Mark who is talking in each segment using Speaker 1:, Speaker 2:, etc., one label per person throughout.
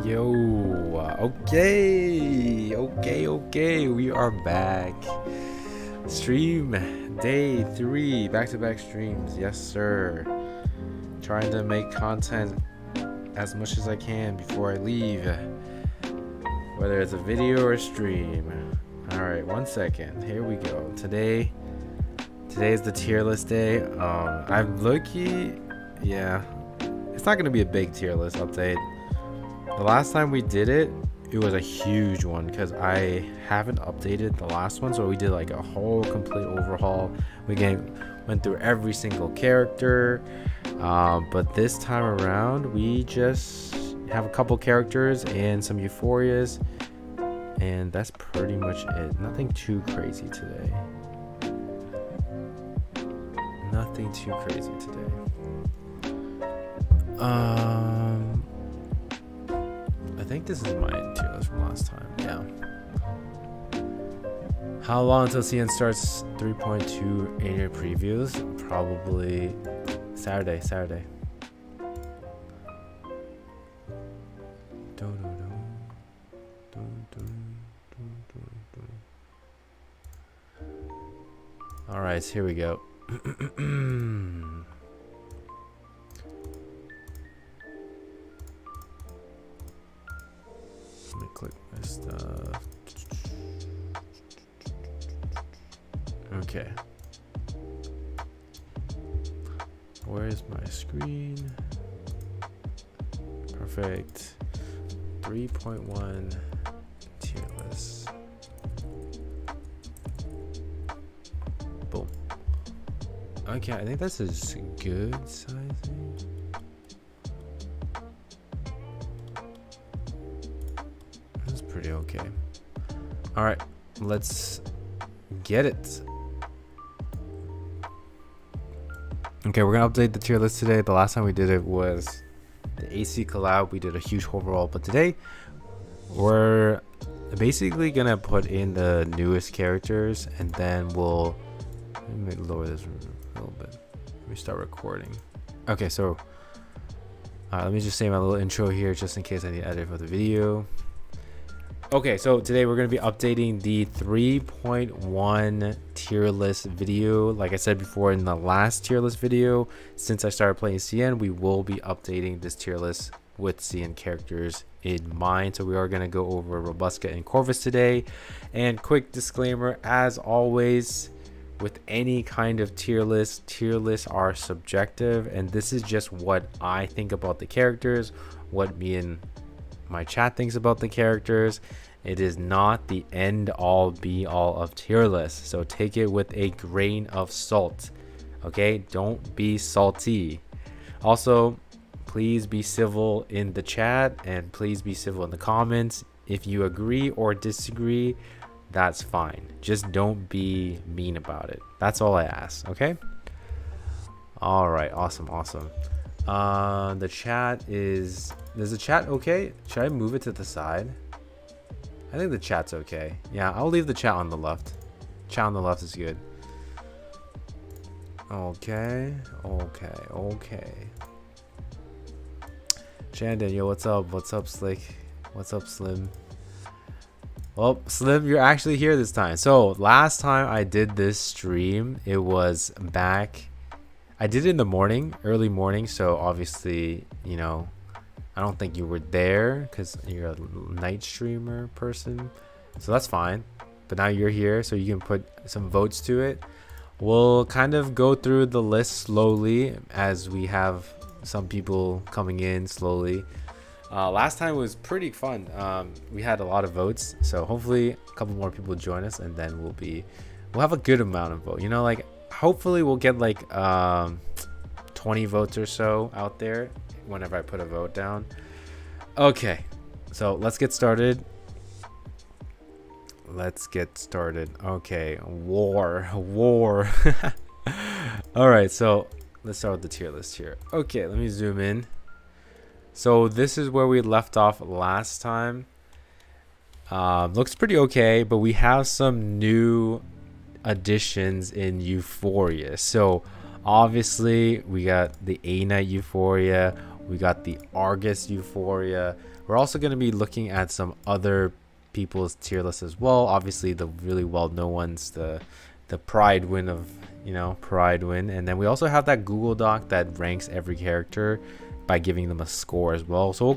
Speaker 1: Yo, okay, we are back. Stream day 3, back-to-back streams, yes sir. Trying to make content as much as I can before I leave, whether it's a video or stream. Alright, 1 second, here we go. Today is the tier list day. I'm low-key, yeah, it's not gonna be a big tier list update. The last time we did it, it was a huge one because I haven't updated the last one, so we did like a whole complete overhaul. We went through every single character, but this time around we just have a couple characters and some euphorias, and that's pretty much it. Nothing too crazy today. Nothing too crazy today. I think this is my tier list from last time. Yeah. How long until CN starts 3.2 8 previews? Probably Saturday. All right, here we go. Let me click my stuff. Okay. Where's my screen? Perfect. 3.1 tier list. Boom. Okay, I think this is good sizing. Pretty okay. All right, let's get it. Okay, we're gonna update the tier list today. The last time we did it was the AC collab. We did a huge overhaul, but today we're basically gonna put in the newest characters, and then we'll let me lower this a little bit. Let me start recording. Okay, so let me just say my little intro here, just in case I need to edit for the video. Okay, so today we're going to be updating the 3.1 tier list video. Like I said before in the last tier list video, since I started playing CN, we will be updating this tier list with CN characters in mind. So we are going to go over Robuska and Corvus today. And quick disclaimer, as always, with any kind of tier lists are subjective. And this is just what I think about the characters, what me and my chat thinks about the characters. It is not the end all be all of tier lists, so take it with a grain of salt. Okay, don't be salty. Also, please be civil in the chat and please be civil in the comments. If you agree or disagree, that's fine, just don't be mean about it. That's all I ask. Okay, all right, awesome. The chat is the chat okay? Should I move it to the side? I think the chat's okay. Yeah, I'll leave the chat on the left. Chat on the left is good. Okay. Shandon, yo, what's up? What's up, Slick? What's up, Slim? Well, Slim, you're actually here this time. So last time I did this stream, it was back. I did it in the morning, early morning, so obviously, you know, I don't think you were there because you're a night streamer person, so that's fine. But now you're here, so you can put some votes to it. We'll kind of go through the list slowly as we have some people coming in slowly. Last time was pretty fun. We had a lot of votes, so hopefully a couple more people join us, and then we'll have a good amount of vote. You know, like, hopefully we'll get like 20 votes or so out there whenever I put a vote down. Okay, so let's get started. Okay, war. All right, so let's start with the tier list here. Okay, let me zoom in. So this is where we left off last time. Looks pretty okay, but we have some new additions in Euphoria. So obviously we got the A Night Euphoria, we got the Argus Euphoria, We're also going to be looking at some other people's tier lists as well. Obviously, the really well-known ones, the Pride win of, Pride win. And then we also have that Google Doc that ranks every character by giving them a score as well. So we'll,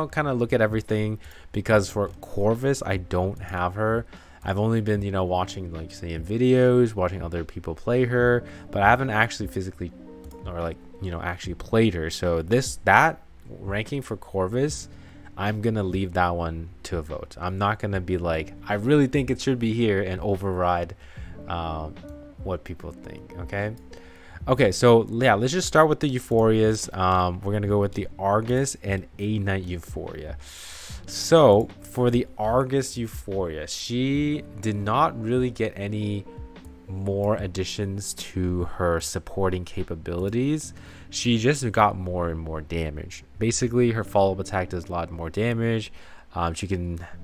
Speaker 1: kind of look at everything, because for Corvus, I don't have her. I've only been, watching, like, say, in videos, watching other people play her, but I haven't actually physically, or like, actually played her. So that ranking for Corvus, I'm gonna leave that one to a vote. I'm not gonna be like, I really think it should be here, and override what people think. Okay, so yeah, let's just start with the Euphorias. We're gonna go with the Argus and A Knight Euphoria. So for the Argus Euphoria, she did not really get any more additions to her supporting capabilities. She just got more and more damage. Basically, her follow-up attack does a lot more damage. She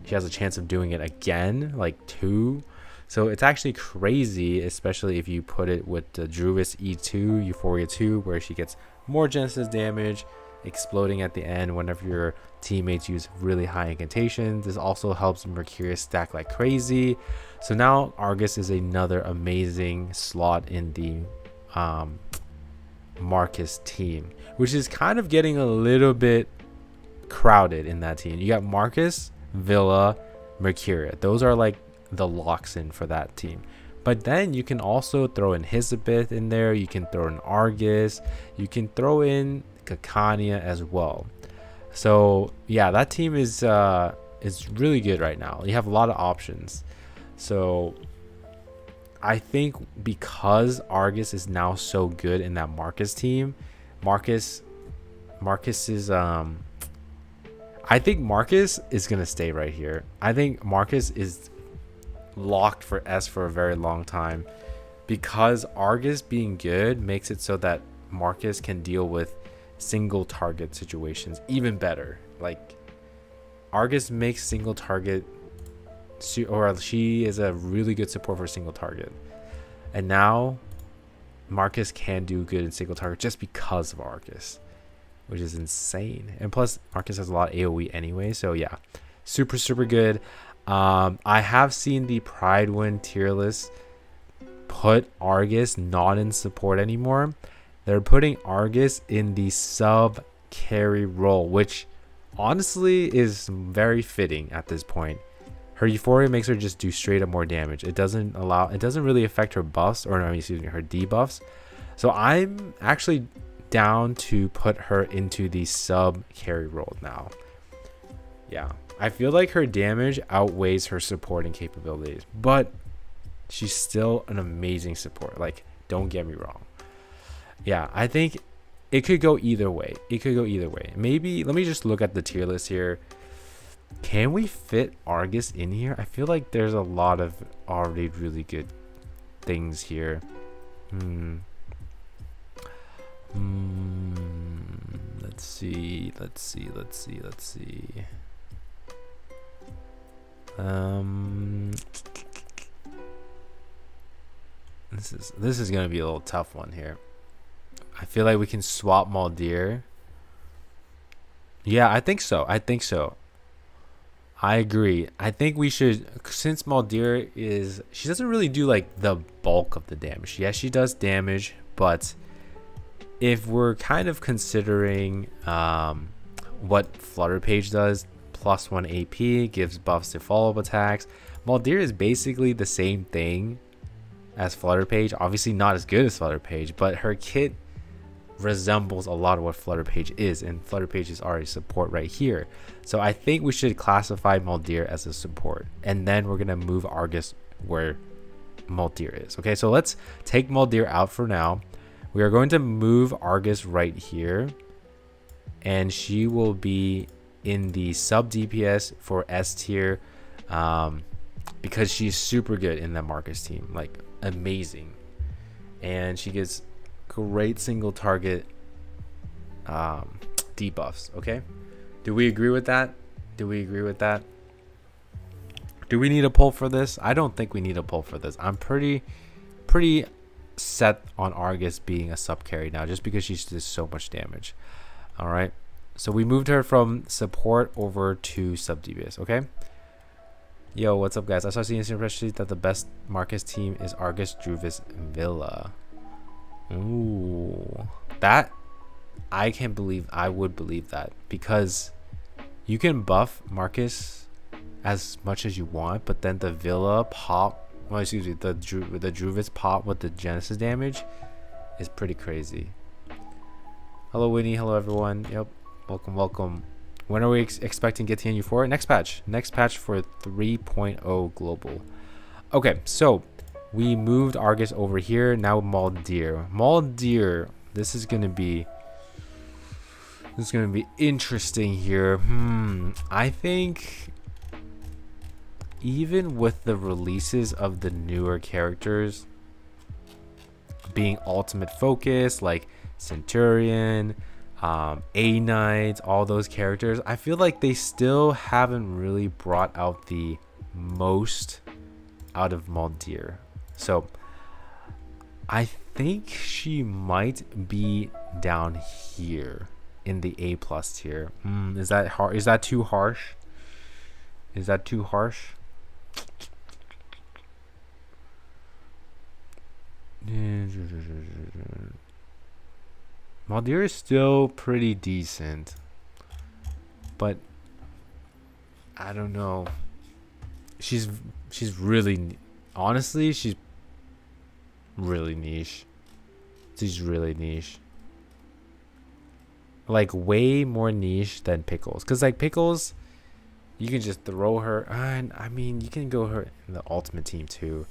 Speaker 1: has a chance of doing it again, like 2. So it's actually crazy, especially if you put it with the Druvis E2, Euphoria 2, where she gets more Genesis damage, exploding at the end whenever your teammates use really high incantations. This also helps Mercurius stack like crazy. So now Argus is another amazing slot in the Marcus team, which is kind of getting a little bit crowded in that team. You got Marcus, Villa, Mercuria. Those are like the locks in for that team. But then you can also throw in Hizabeth in there. You can throw in Argus. You can throw in Kakania as well. So yeah, that team is really good right now. You have a lot of options. So I think because Argus is now so good in that Marcus team, Marcus is I think Marcus is gonna stay right here. I think Marcus is locked for S for a very long time, because Argus being good makes it so that Marcus can deal with single target situations even better. Like, Argus makes single target, or she is a really good support for single target, and now Marcus can do good in single target just because of Argus, which is insane. And plus Marcus has a lot of AoE anyway, so yeah, super good. I have seen the Pride win tier list put Argus not in support anymore. They're putting Argus in the sub carry role, which honestly is very fitting at this point. Her Euphoria makes her just do straight up more damage. It doesn't really affect her buffs, or no, excuse me, her debuffs. So I'm actually down to put her into the sub carry role now. Yeah, I feel like her damage outweighs her supporting capabilities, but she's still an amazing support. Like, don't get me wrong. Yeah, I think it could go either way. Maybe let me just look at the tier list here. Can we fit Argus in here? I feel like there's a lot of already really good things here. Let's see. This is gonna be a little tough one here. I feel like we can swap Maldir. Yeah, I think so. I agree. I think we should, since Maldir she doesn't really do like the bulk of the damage. Yes, she does damage, but if we're kind of considering what Flutter Page does, +1 AP, gives buffs to follow-up attacks, Maldir is basically the same thing as Flutter Page. Obviously not as good as Flutter Page, but her kit resembles a lot of what Flutter Page is, and Flutter Page is already support right here. So I think we should classify Maldir as a support, and then we're gonna move Argus where Maldir is. Okay, so let's take Maldir out for now. We are going to move Argus right here, and she will be in the sub DPS for S tier, because she's super good in the Marcus team, like amazing, and she gets great single target debuffs. Okay, do we agree with that? Do we need a poll for this? I don't think we need a poll for this. I'm pretty set on Argus being a sub carry now, just because she does so much damage. All right, So we moved her from support over to sub DPS. Okay. Yo, what's up, guys? I saw seeing spreadsheet that the best Marcus team is Argus, Druvis, Villa. Ooh, that I can't believe. I would believe that because you can buff Marcus as much as you want, but then the Villa pop, well, excuse me, the Druvis pop with the Genesis damage is pretty crazy. Hello, Winnie. Hello, everyone. Yep. Welcome. When are we expecting getting U4? Next patch for 3.0 global. Okay, so we moved Argus over here. Now Maldir. This is gonna be interesting here. I think even with the releases of the newer characters being ultimate focus, like Centurion, A Knight, all those characters, I feel like they still haven't really brought out the most out of Maldir. So I think she might be down here in the A+ tier. Is that hard? Is that too harsh? Maldir is still pretty decent, but I don't know. She's really, honestly, she's really niche. Like way more niche than Pickles, because like Pickles, you can just throw her, and I mean you can go her in the ultimate team too.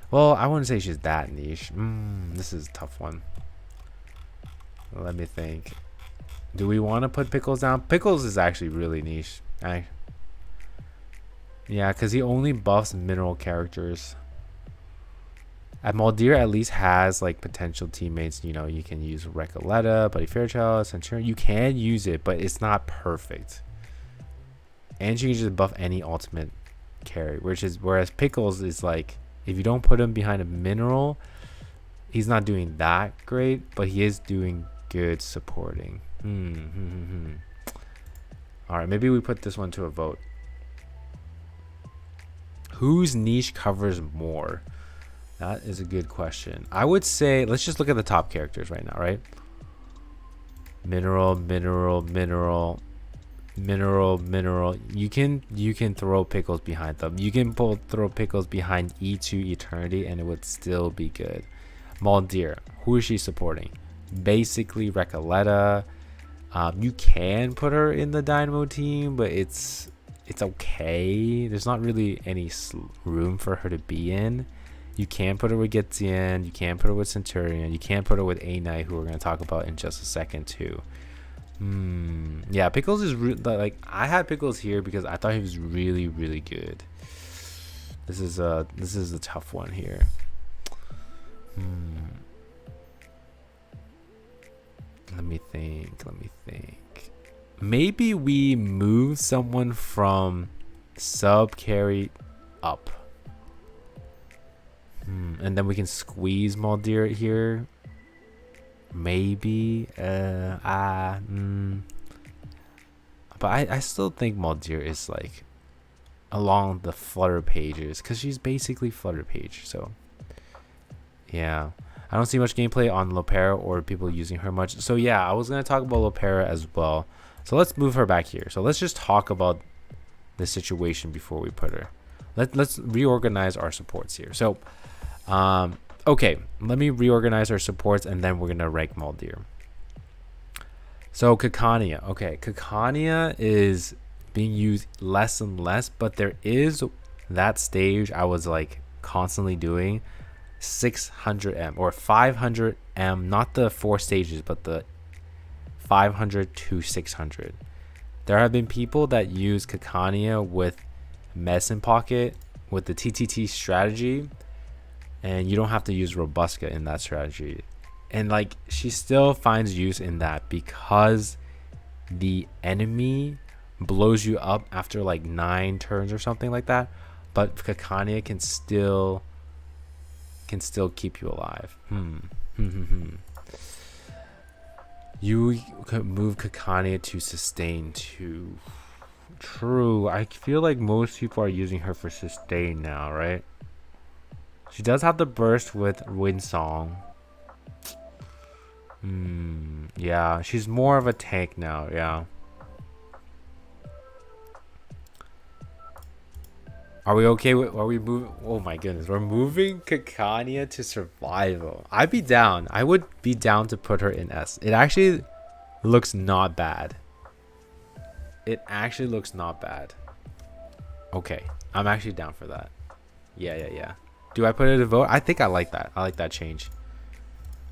Speaker 1: Well, I wouldn't say she's that niche. This is a tough one. Let me think. Do we want to put Pickles down? Pickles is actually really niche. Yeah, because he only buffs mineral characters. Maldir at least has like potential teammates. You know, you can use Recoleta, Buddy Fairchild, Centurion. You can use it, but it's not perfect. And you can just buff any ultimate carry, whereas Pickles is like, if you don't put him behind a mineral, he's not doing that great, but he is doing good supporting. All right, maybe we put this one to a vote. Whose niche covers more? That is a good question. I would say let's just look at the top characters right now, right? Mineral. You can throw Pickles behind them. You can throw Pickles behind E2 Eternity and it would still be good. Maldir, who is she supporting? Basically Recoleta. You can put her in the Dynamo team, but it's okay. There's not really any room for her to be in. You can put her with Gitzian. You can put her with Centurion. You can put her with A Knight, who we're going to talk about in just a second too. Yeah, Pickles is like, I had Pickles here because I thought he was really, really good. This is a tough one here. Let me think. Maybe we move someone from sub carry up. And then we can squeeze Maldir here. Maybe. But I still think Maldir is like along the Flutter pages, because she's basically Flutter page. So yeah, I don't see much gameplay on Lopera or people using her much. So yeah, I was gonna talk about Lopera as well. So let's move her back here. So let's just talk about the situation before we put her. Let's reorganize our supports here. So okay, let me reorganize our supports and then we're gonna rank Maldir. So Kikania. Okay, Kikania is being used less and less, but there is that stage I was like constantly doing, 600M or 500M, not the 4 stages, but the 500 to 600. There have been people that use Kikania with Medicine Pocket with the TTT strategy, and you don't have to use Robuska in that strategy. And like, she still finds use in that because the enemy blows you up after like 9 turns or something like that, but Kikania can still keep you alive. You could move Kakane to sustain too. True. I feel like most people are using her for sustain now, right? She does have the burst with Wind Song. Yeah, she's more of a tank now, yeah. Are we okay with, are we moving? Oh my goodness, we're moving Kakania to survival. I'd be down. I would be down to put her in S. It actually looks not bad. It actually looks not bad. Okay, I'm actually down for that. Yeah. Do I put it to vote? I think I like that. I like that change.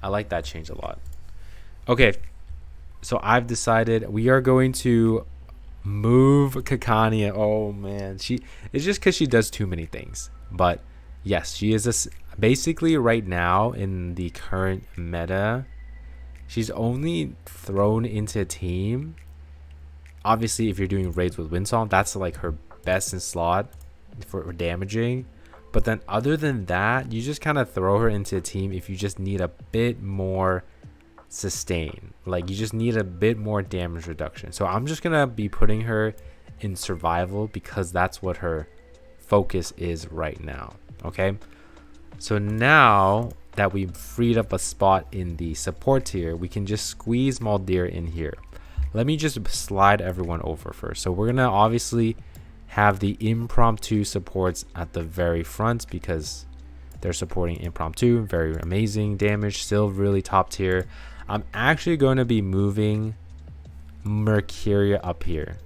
Speaker 1: I like that change a lot. Okay, so I've decided we are going to move Kakania. Oh man, it's just because she does too many things. But yes, she is basically right now in the current meta. She's only thrown into a team. Obviously, if you're doing raids with Windsong, that's like her best in slot for damaging. But then other than that, you just kind of throw her into a team if you just need a bit more sustain. Like you just need a bit more damage reduction. So I'm just going to be putting her in survival because that's what her focus is right now. Okay. So now that we've freed up a spot in the support tier, we can just squeeze Maldir in here. Let me just slide everyone over first. So we're going to obviously have the impromptu supports at the very front because they're supporting impromptu. Very amazing damage, still really top tier. I'm actually going to be moving Mercuria up here.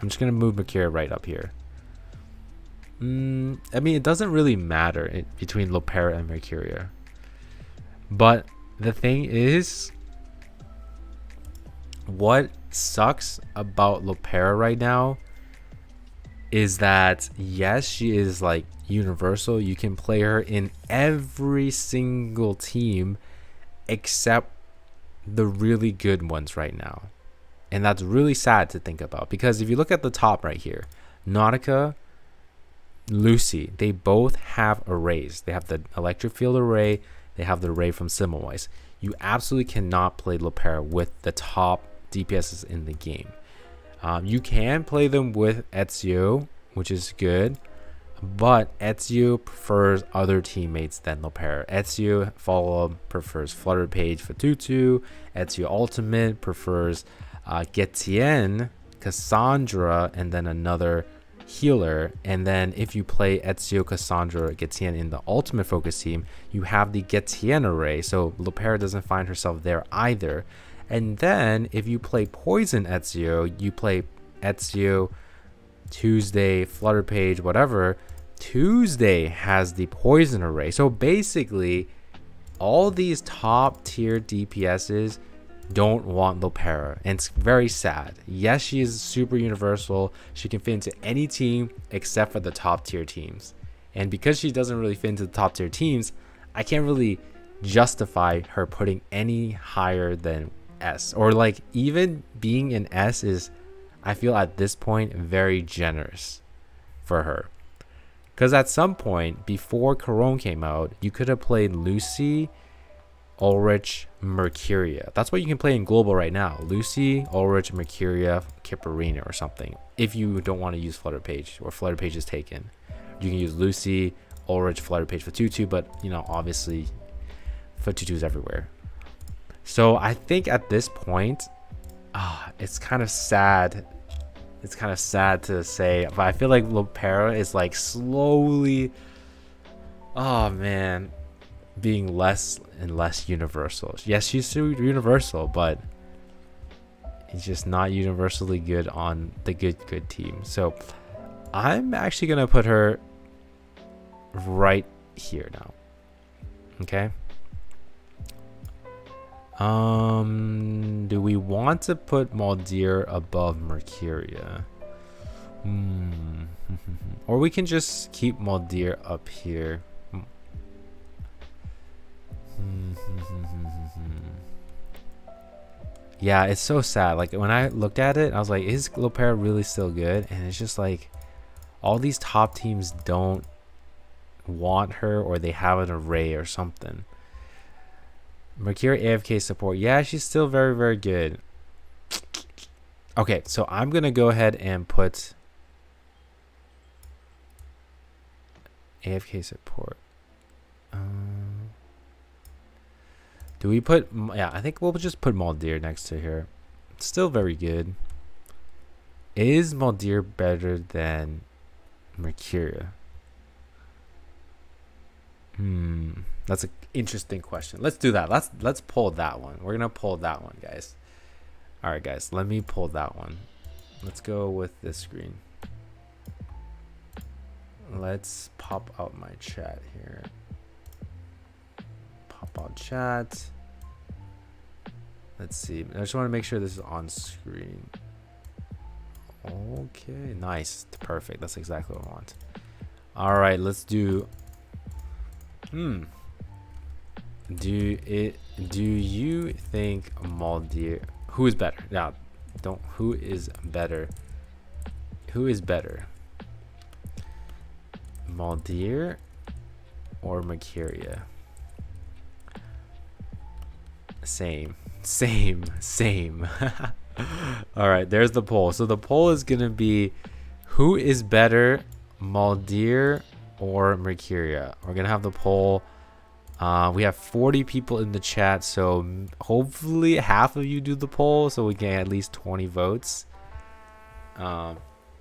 Speaker 1: I'm just going to move Mercuria right up here. I mean, it doesn't really matter between Lopera and Mercuria. But the thing is, what sucks about Lopera right now is that yes, she is like universal. You can play her in every single team except the really good ones right now. And that's really sad to think about because if you look at the top right here, Nautica, Lucy, they both have arrays. They have the electric field array, they have the array from Simulwise. You absolutely cannot play Lopera with the top DPSs in the game. You can play them with Ezio, which is good, but Ezio prefers other teammates than Lopera. Ezio follow-up prefers Flutter Page for Tutu. Ezio Ultimate prefers Getien, Cassandra, and then another healer. And then if you play Ezio, Cassandra, Getien in the Ultimate Focus team, you have the Getien array, so Lopera doesn't find herself there either. And then if you play Poison Ezio, you play Ezio, Tuesday, Flutter Page, whatever. Tuesday has the Poison array. So basically, all these top tier DPSs don't want Lopera, and it's very sad. Yes, she is super universal. She can fit into any team except for the top tier teams. And because she doesn't really fit into the top tier teams, I can't really justify her putting any higher than S, or like even being an S is, I feel at this point, very generous for her. Because at some point before Corone came out, you could have played Lucy, Ulrich, Mercuria. That's what you can play in global right now. Lucy, Ulrich, Mercuria, Kipperina or something. If you don't want to use Flutter Page or Flutter Page is taken, you can use Lucy, Ulrich, Flutter Page for Tutu, but you know, obviously for Tutus everywhere. So I think at this point, it's kind of sad. It's kind of sad to say, but I feel like Lopera is like slowly, oh man, being less and less universal. Yes, she's super universal, but it's just not universally good on the good team. So I'm actually gonna put her right here now. Okay. Do we want to put Maldir above Mercuria? Or we can just keep Maldir up here. Yeah, it's so sad. Like when I looked at it, I was like, is Lopera really still good? And it's just like all these top teams don't want her, or they have an array or something. Mercury AFK support. Yeah, she's still very, very good. Okay, so I'm going to go ahead and put AFK support. Do we put... Yeah, I think we'll just put Maldir next to her. Still very good. Is Maldir better than Mercuria? That's an interesting question. Let's do that. Let's pull that one. We're gonna pull that one, guys. All right, guys. Let me pull that one. Let's go with this screen. Let's pop out my chat here. Pop out chat. Let's see. I just want to make sure this is on screen. Okay, nice. Perfect. That's exactly what I want. All right, let's do. Do you think Maldir? Who is better? Yeah, don't. Who is better? Who is better? Maldir or Mercuria? Same. All right, there's the poll. So the poll is gonna be, who is better, Maldir or Mercuria? We're gonna have the poll. We have 40 people in the chat, so hopefully half of you do the poll, so we get at least 20 votes.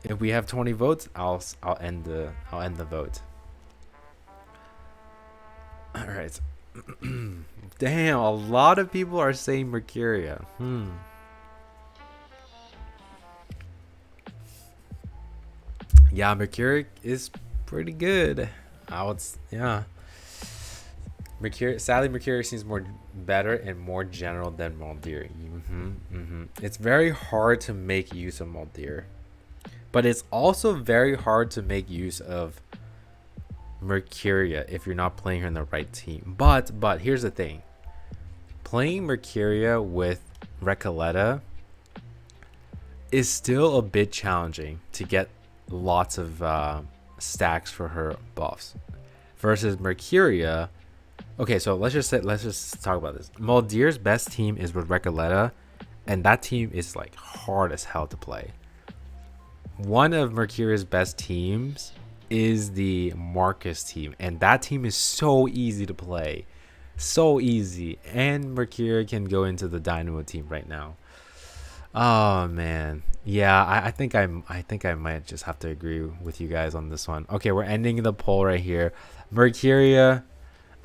Speaker 1: If we have 20 votes, I'll end the vote. All right. Damn, a lot of people are saying Mercuria. Yeah, Mercuria is pretty good. Yeah. Sadly, Mercuria seems more better and more general than Maldir. It's very hard to make use of Maldir, but it's also very hard to make use of Mercuria if you're not playing her in the right team. But here's the thing: playing Mercuria with Recoleta is still a bit challenging to get lots of stacks for her buffs versus Mercuria. Okay, so let's just talk about this. Maldir's best team is with Recoleta, and that team is like hard as hell to play. One of Mercuria's best teams is the Marcus team, and that team is so easy to play, so easy. And Mercuria can go into the Dynamo team right now. Oh man, yeah, I think I might just have to agree with you guys on this one. Okay, we're ending the poll right here. Mercuria.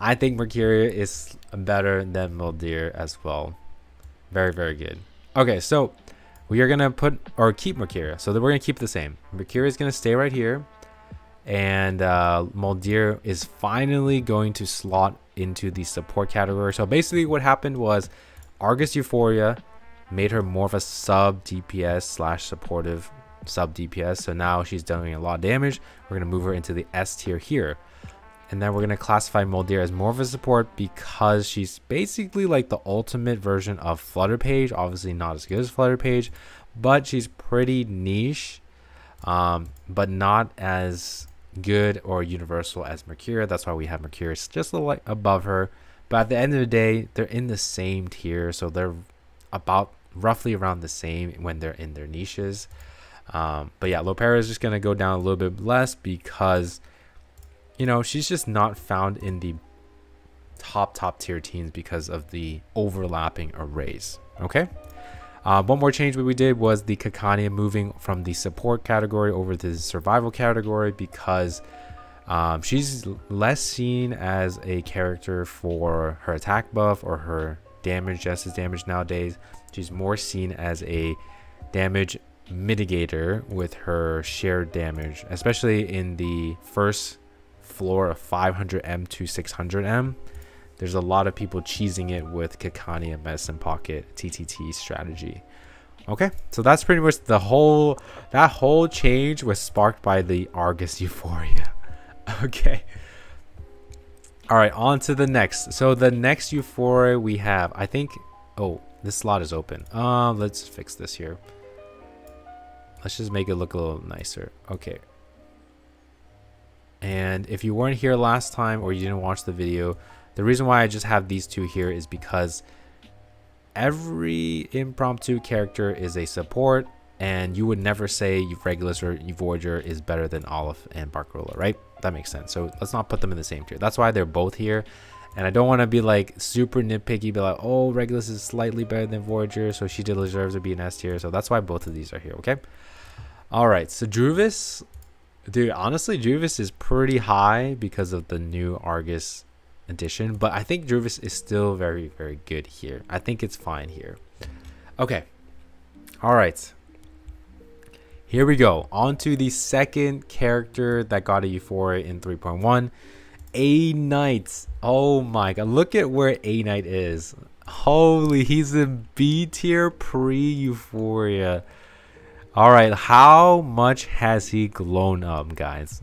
Speaker 1: I think Mercuria is better than Maldir as well. Very, very good. Okay, so we are going to keep Mercuria. So we're going to keep the same. Mercuria is going to stay right here. And Maldir is finally going to slot into the support category. So basically what happened was Argus Euphoria made her more of a sub DPS / supportive sub DPS. So now she's doing a lot of damage. We're going to move her into the S tier here. And then we're going to classify Maldir as more of a support because she's basically like the ultimate version of Flutter Page. Obviously not as good as Flutter Page, but she's pretty niche, but not as good or universal as Mercuria. That's why we have Mercuria just a little like above her. But at the end of the day, they're in the same tier. So they're about roughly around the same when they're in their niches. But yeah, Lopera is just going to go down a little bit less because, you know, she's just not found in the top tier teams because of the overlapping arrays. Okay. One more change we did was the Kakania moving from the support category over to the survival category because she's less seen as a character for her attack buff or her damage, justice damage nowadays. She's more seen as a damage mitigator with her shared damage, especially in the first floor of 500M to 600M. There's a lot of people cheesing it with Kakania Medicine Pocket TTT strategy. Okay, so that's pretty much that whole change was sparked by the Argus Euphoria. Okay. All right, on to the next. So the next Euphoria we have, I think, oh, this slot is open. Let's fix this here. Let's just make it look a little nicer. Okay. And if you weren't here last time or you didn't watch the video, The reason why I just have these two here is because every impromptu character is a support, and you would never say Regulus or Voyager is better than Olive and Barcarola, right? That makes sense. So let's not put them in the same tier. That's why they're both here. And I don't want to be like super nitpicky, be like, oh, Regulus is slightly better than Voyager, so she deserves to be an S tier. So that's why both of these are here, okay? All right, so Druvis, dude, honestly, Druvis is pretty high because of the new Argus edition, but I think Druvis is still very, very good here. I think it's fine here. Okay. All right. Here we go. On to the second character that got a Euphoria in 3.1. A Knight. Oh my god. Look at where A Knight is. Holy, he's in B tier pre-Euphoria. Alright, how much has he grown up, guys?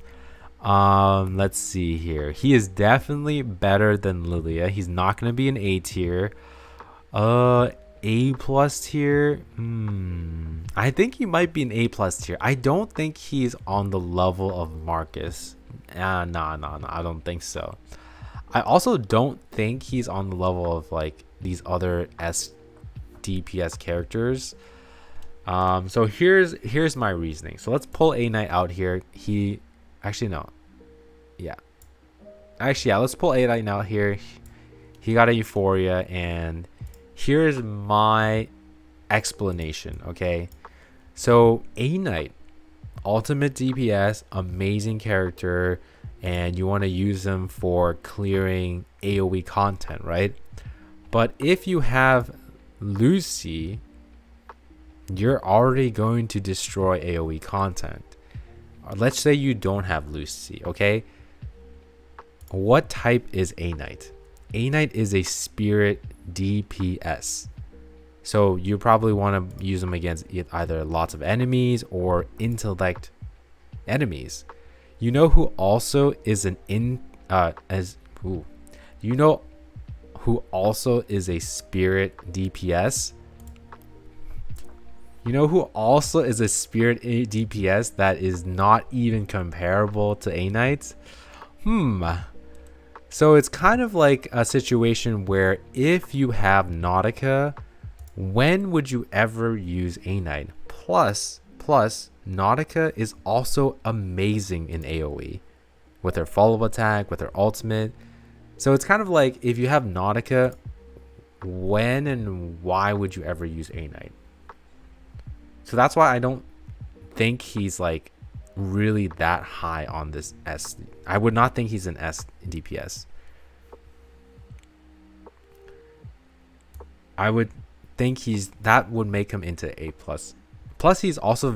Speaker 1: Let's see here. He is definitely better than Lilia. He's not gonna be an A tier. A plus tier. I think he might be an A plus tier. I don't think he's on the level of Marcus. No, I don't think so. I also don't think he's on the level of like these other S DPS characters. So here's my reasoning. So let's pull A Knight out here. He actually no. Yeah. Actually, yeah, let's pull A Knight out here. He got a Euphoria, and here's my explanation, okay? So A Knight, ultimate DPS, amazing character, and you want to use them for clearing AoE content, right? But if you have Lucy, you're already going to destroy AoE content. Let's say you don't have Lucy, okay? What type is A Knight? A Knight is a spirit DPS. So you probably want to use them against either lots of enemies or intellect enemies. You know who also is you know who also is a spirit DPS? You know who also is a spirit DPS that is not even comparable to A Knight? So it's kind of like a situation where if you have Nautica, when would you ever use A Knight? Plus, Nautica is also amazing in AoE with her follow attack, with her ultimate. So it's kind of like if you have Nautica, when and why would you ever use A Knight? So that's why I don't think he's like really that high on this S. I would not think he's an S DPS. I would think that would make him into A plus. Plus he's also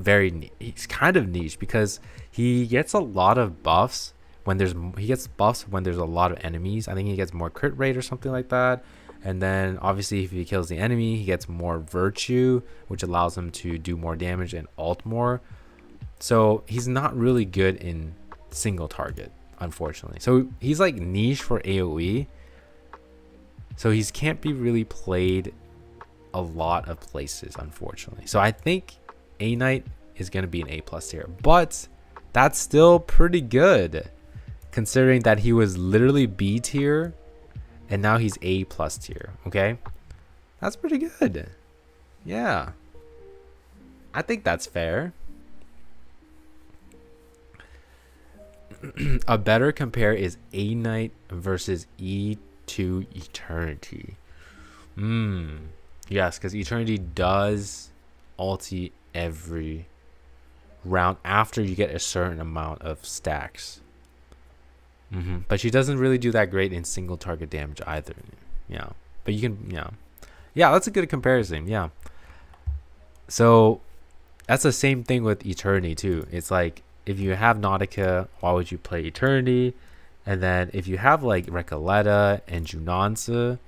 Speaker 1: he's kind of niche because he gets a lot of buffs when there's a lot of enemies. I think he gets more crit rate or something like that. And then obviously if he kills the enemy, he gets more virtue, which allows him to do more damage and ult more. So he's not really good in single target, unfortunately. So he's like niche for AoE. So he can't be really played a lot of places, unfortunately. So I think A Knight is going to be an A plus tier. But that's still pretty good, considering that he was literally B tier and now he's A plus tier, okay? That's pretty good. Yeah. I think that's fair. A better compare is A Knight versus E2 Eternity. Yes, because Eternity does ulti every round after you get a certain amount of stacks. But she doesn't really do that great in single target damage either. Yeah, but you can, yeah, that's a good comparison. Yeah. So that's the same thing with Eternity too. It's like if you have Nautica, why would you play Eternity? And then if you have like Recoleta and Junanza,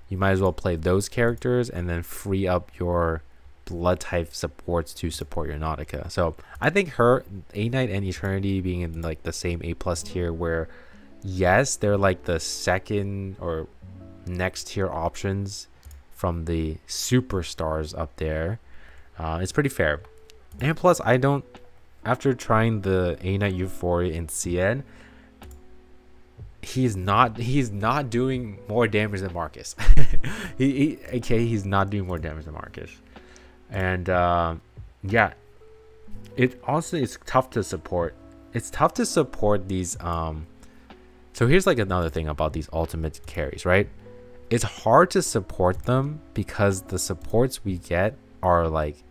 Speaker 1: you might as well play those characters and then free up your blood type supports to support your Nautica. So I think A Knight and Eternity being in like the same A plus tier, where yes, they're like the second or next tier options from the superstars up there. It's pretty fair. And plus, after trying the A Knight Euphoria in CN, he's not doing more damage than Marcus. He's not doing more damage than Marcus. And yeah, it also is tough to support. It's tough to support these so here's like another thing about these ultimate carries, right? It's hard to support them because the supports we get are like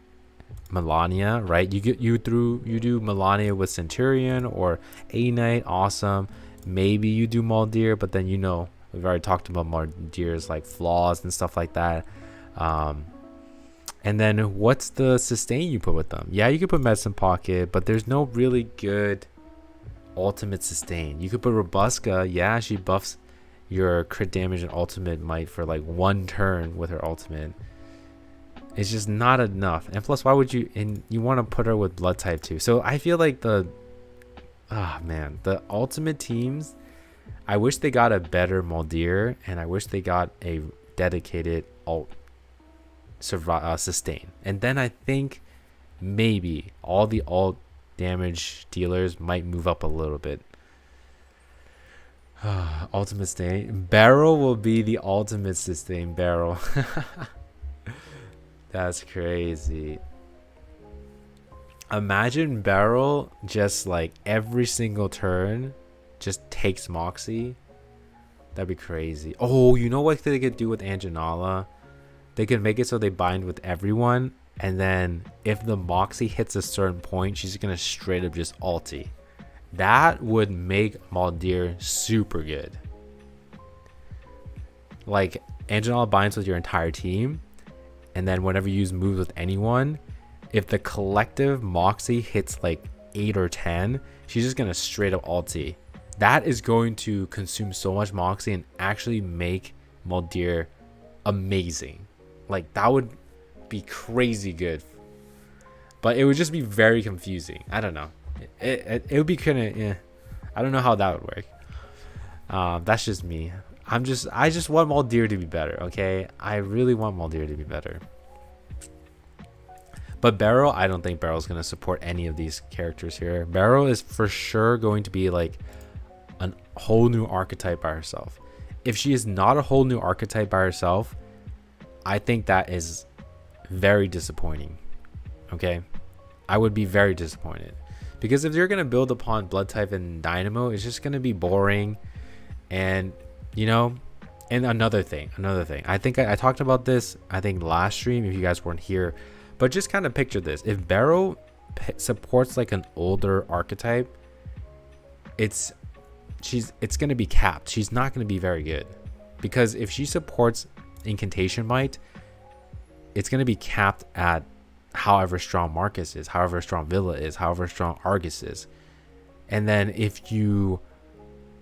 Speaker 1: Melania, right? You do Melania with Centurion or A Knight, awesome. Maybe you do Maldir, but then we've already talked about Maldir's like flaws and stuff like that. And then what's the sustain you put with them? Yeah, you could put Medicine Pocket, but there's no really good ultimate sustain. You could put Robuska. Yeah, she buffs your crit damage and ultimate might for like one turn with her ultimate. It's just not enough. And plus, why would you? And you want to put her with blood type too. So I feel like the ultimate teams, I wish they got a better Maldir, and I wish they got a dedicated alt sustain. And then I think maybe all the alt damage dealers might move up a little bit. Ultimate sustain. Barrel will be the ultimate sustain. Barrel. That's crazy. Imagine Barrel just like every single turn just takes Moxie. That'd be crazy. Oh, you know what they could do with Anjanala? They could make it so they bind with everyone, and then if the Moxie hits a certain point, she's gonna straight up just ulti. That would make Maldir super good. Like Anjanala binds with your entire team, and then whenever you use moves with anyone, if the collective Moxie hits like 8 or 10, she's just gonna straight up ulti. That is going to consume so much Moxie and actually make Maldir amazing. Like that would be crazy good, but it would just be very confusing. I don't know. It would be kind of I don't know how that would work. That's just me. I just want Maldir to be better. Okay, I really want Maldir to be better. But Barrow, I don't think Barrow's going to support any of these characters here. Barrow is for sure going to be like a whole new archetype by herself. If she is not a whole new archetype by herself, I think that is very disappointing. Okay, I would be very disappointed, because if you're going to build upon blood type and dynamo, it's just going to be boring. And and another thing, I think I talked about this, I think last stream, if you guys weren't here, but just kind of picture this. If Barrow supports like an older archetype, it's going to be capped. She's not going to be very good, because if she supports Incantation Might, it's going to be capped at however strong Marcus is, however strong Villa is, however strong Argus is. And then if you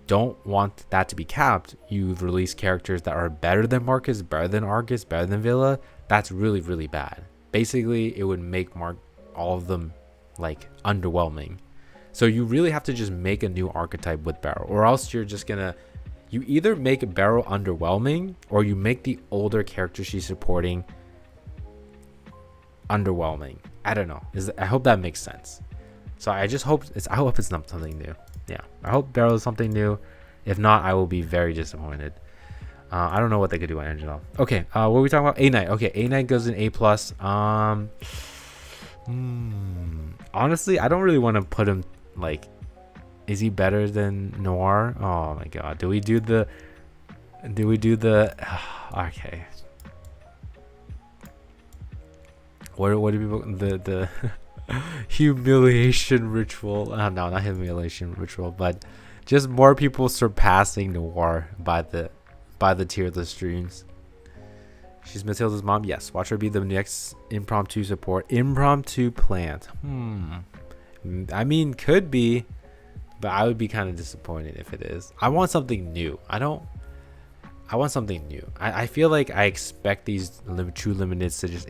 Speaker 1: don't want that to be capped, you release characters that are better than Marcus, better than Argus, better than Villa. That's really, really bad. Basically, it would make all of them like underwhelming. So you really have to just make a new archetype with Barrow, or else you're just gonna, you either make Barrow underwhelming, or you make the older character she's supporting underwhelming. I don't know. I hope that makes sense. So I hope it's not something new. Yeah, I hope Barrow is something new. If not, I will be very disappointed. I don't know what they could do on Angel. Okay, what are we talking about? A Knight. Okay, A Knight goes in A+. Honestly, I don't really want to put him like, is he better than Noir? Oh my god. Do we do the okay. What do people, the humiliation ritual? No, not humiliation ritual, but just more people surpassing Noir by the Tierlist streams. She's Matilda's mom. Yes, watch her be the next impromptu support. Impromptu plant. I mean, could be, but I would be kind of disappointed if it is. I want something new. I want something new. I feel like I expect these true limiteds to just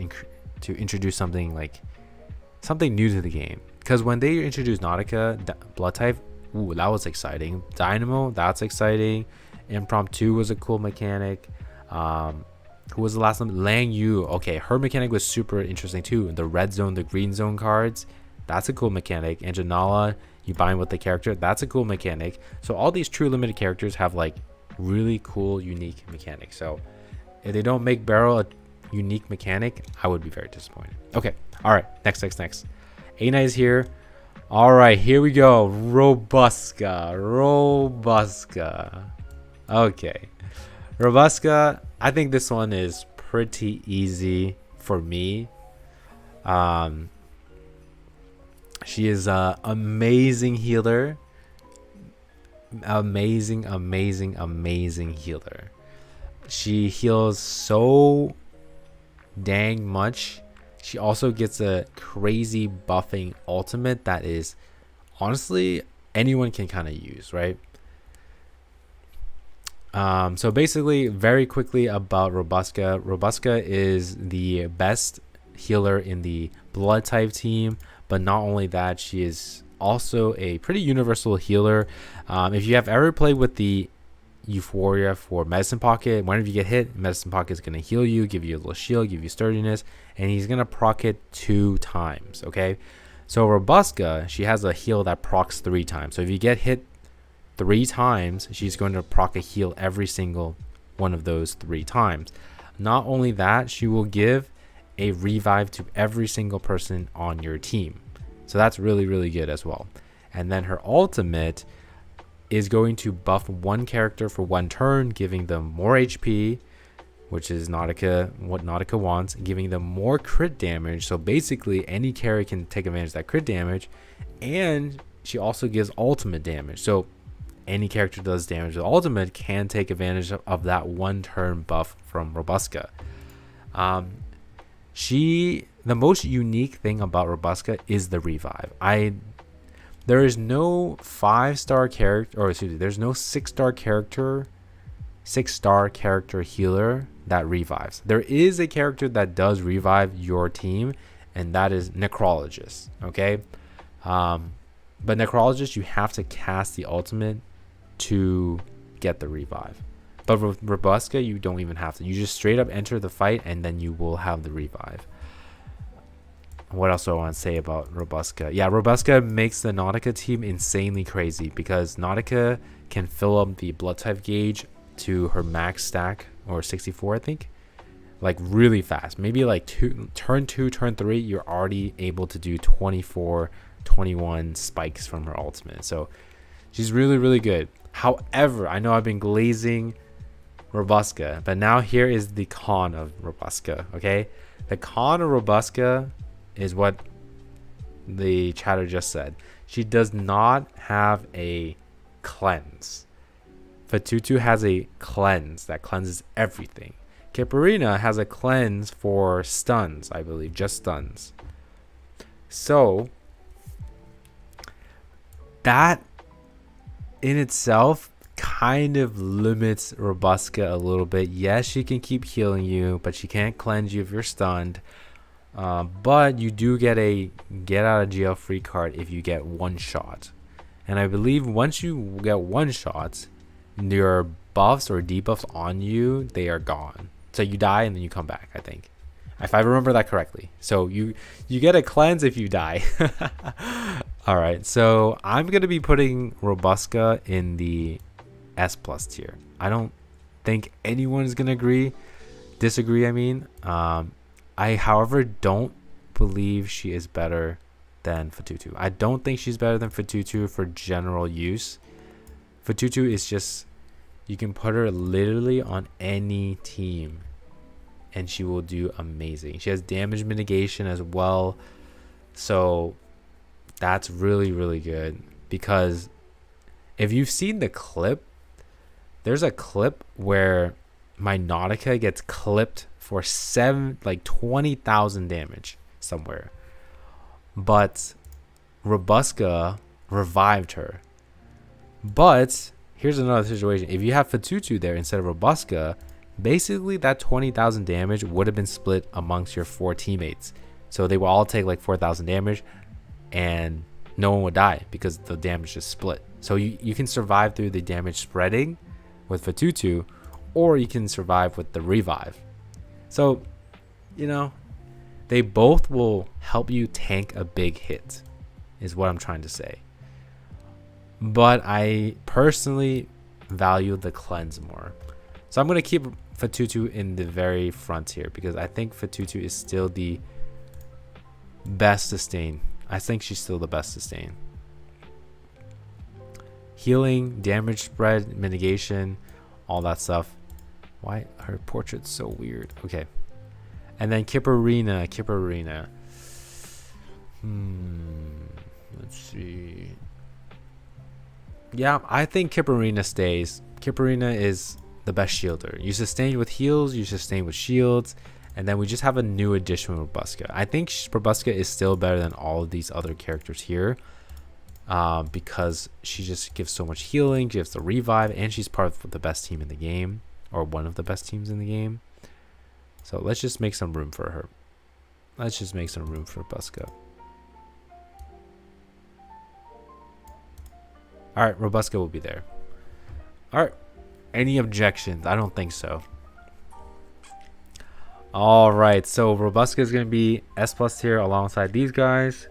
Speaker 1: to introduce something new to the game. Because when they introduced Nautica blood type, ooh, that was exciting. Dynamo, that's exciting. Impromptu was a cool mechanic. Who was the last one? Lang Yu. Okay, her mechanic was super interesting too. The red zone, the green zone cards, that's a cool mechanic. And Janala, you bind with the character. That's a cool mechanic. So all these true limited characters have like really cool, unique mechanics. So if they don't make Barrel a unique mechanic, I would be very disappointed. Okay, all right, next. A9 is here. All right, here we go. Robusca. Okay, Robusca. I think this one is pretty easy for me. She is a amazing healer. Amazing healer. She heals so dang much. She also gets a crazy buffing ultimate that is honestly anyone can kind of use, right? So basically, very quickly about Robusca. Robusca is the best healer in the blood type team, but not only that, she is also a pretty universal healer. If you have ever played with the Euphoria for Medicine Pocket, whenever you get hit, Medicine Pocket is going to heal you, give you a little shield, give you sturdiness, and he's going to proc it 2 times. Okay, so Robusca, she has a heal that procs 3 times. So if you get hit 3 times, she's going to proc a heal every single one of those 3 times. Not only that, she will give a revive to every single person on your team. So that's really good as well. And then her ultimate is going to buff one character for 1 turn, giving them more HP, which is Nautica, what Nautica wants, giving them more crit damage. So basically any carry can take advantage of that crit damage, and she also gives ultimate damage. So any character does damage with ultimate can take advantage of that 1 turn buff from Robusca. The most unique thing about Robusca is the revive. There is no 5-star character, or excuse me, there's no 6-star character healer that revives. There is a character that does revive your team, and that is Necrologist. Okay, but Necrologist, you have to cast the ultimate to get the revive. But with Robusca, you don't even have to. You just straight up enter the fight, and then you will have the revive. What else do I want to say about Robusca? Yeah, Robusca makes the Nautica team insanely crazy because Nautica can fill up the blood type gauge to her max stack, or 64, I think, like really fast. Maybe like turn 2, turn 3, you're already able to do 24, 21 spikes from her ultimate. So she's really good. However, I know I've been glazing Robusca, but now here is the con of Robusca. Okay, the con of Robusca is what the chatter just said. She does not have a cleanse. Fatutu has a cleanse that cleanses everything. Caparina has a cleanse for stuns, I believe, just stuns. So that in itself kind of limits Robusca a little bit. Yes, she can keep healing you, but she can't cleanse you if you're stunned. But you do get a get out of jail free card if you get 1 shot. And I believe once you get 1 shot, your buffs or debuffs on you, they are gone. So you die and then you come back, I think, if I remember that correctly. So you get a cleanse if you die. All right, so I'm gonna be putting Robusca in the S+ tier. I don't think anyone is gonna disagree. I mean, I, however, don't believe she is better than Fatutu. I don't think she's better than Fatutu for general use. Fatutu is just, you can put her literally on any team and she will do amazing. She has damage mitigation as well. So that's really good, because if you've seen the clip, there's a clip where my Nautica gets clipped for 20,000 damage somewhere, but Robusca revived her. But here's another situation: if you have Fatutu there instead of Robusca, basically that 20,000 damage would have been split amongst your 4 teammates, so they will all take like 4,000 damage and no one would die because the damage is split. So you can survive through the damage spreading with Fatutu, or you can survive with the revive. So, you know, they both will help you tank a big hit, is what I'm trying to say. but I personally value the cleanse more. So I'm going to keep Fatutu in the very front here because I think Fatutu is still the best sustain. I think she's still the best sustain. Healing, damage spread, mitigation, all that stuff. Why her portrait's so weird? Okay. And then Kipperina. Let's see. Yeah, I think Kipperina stays. Kipperina is the best shielder. You sustain with heals, you sustain with shields, and then we just have a new addition with Robuska. I think Robuska is still better than all of these other characters here, because she just gives so much healing, gives the revive, and she's part of the best team in the game, or one of the best teams in the game. So let's just make some room for her. Let's just make some room for Robuska. All right, Robuska will be there. All right. Any objections? I don't think so. All right. So Robuska is going to be S+ tier alongside these guys.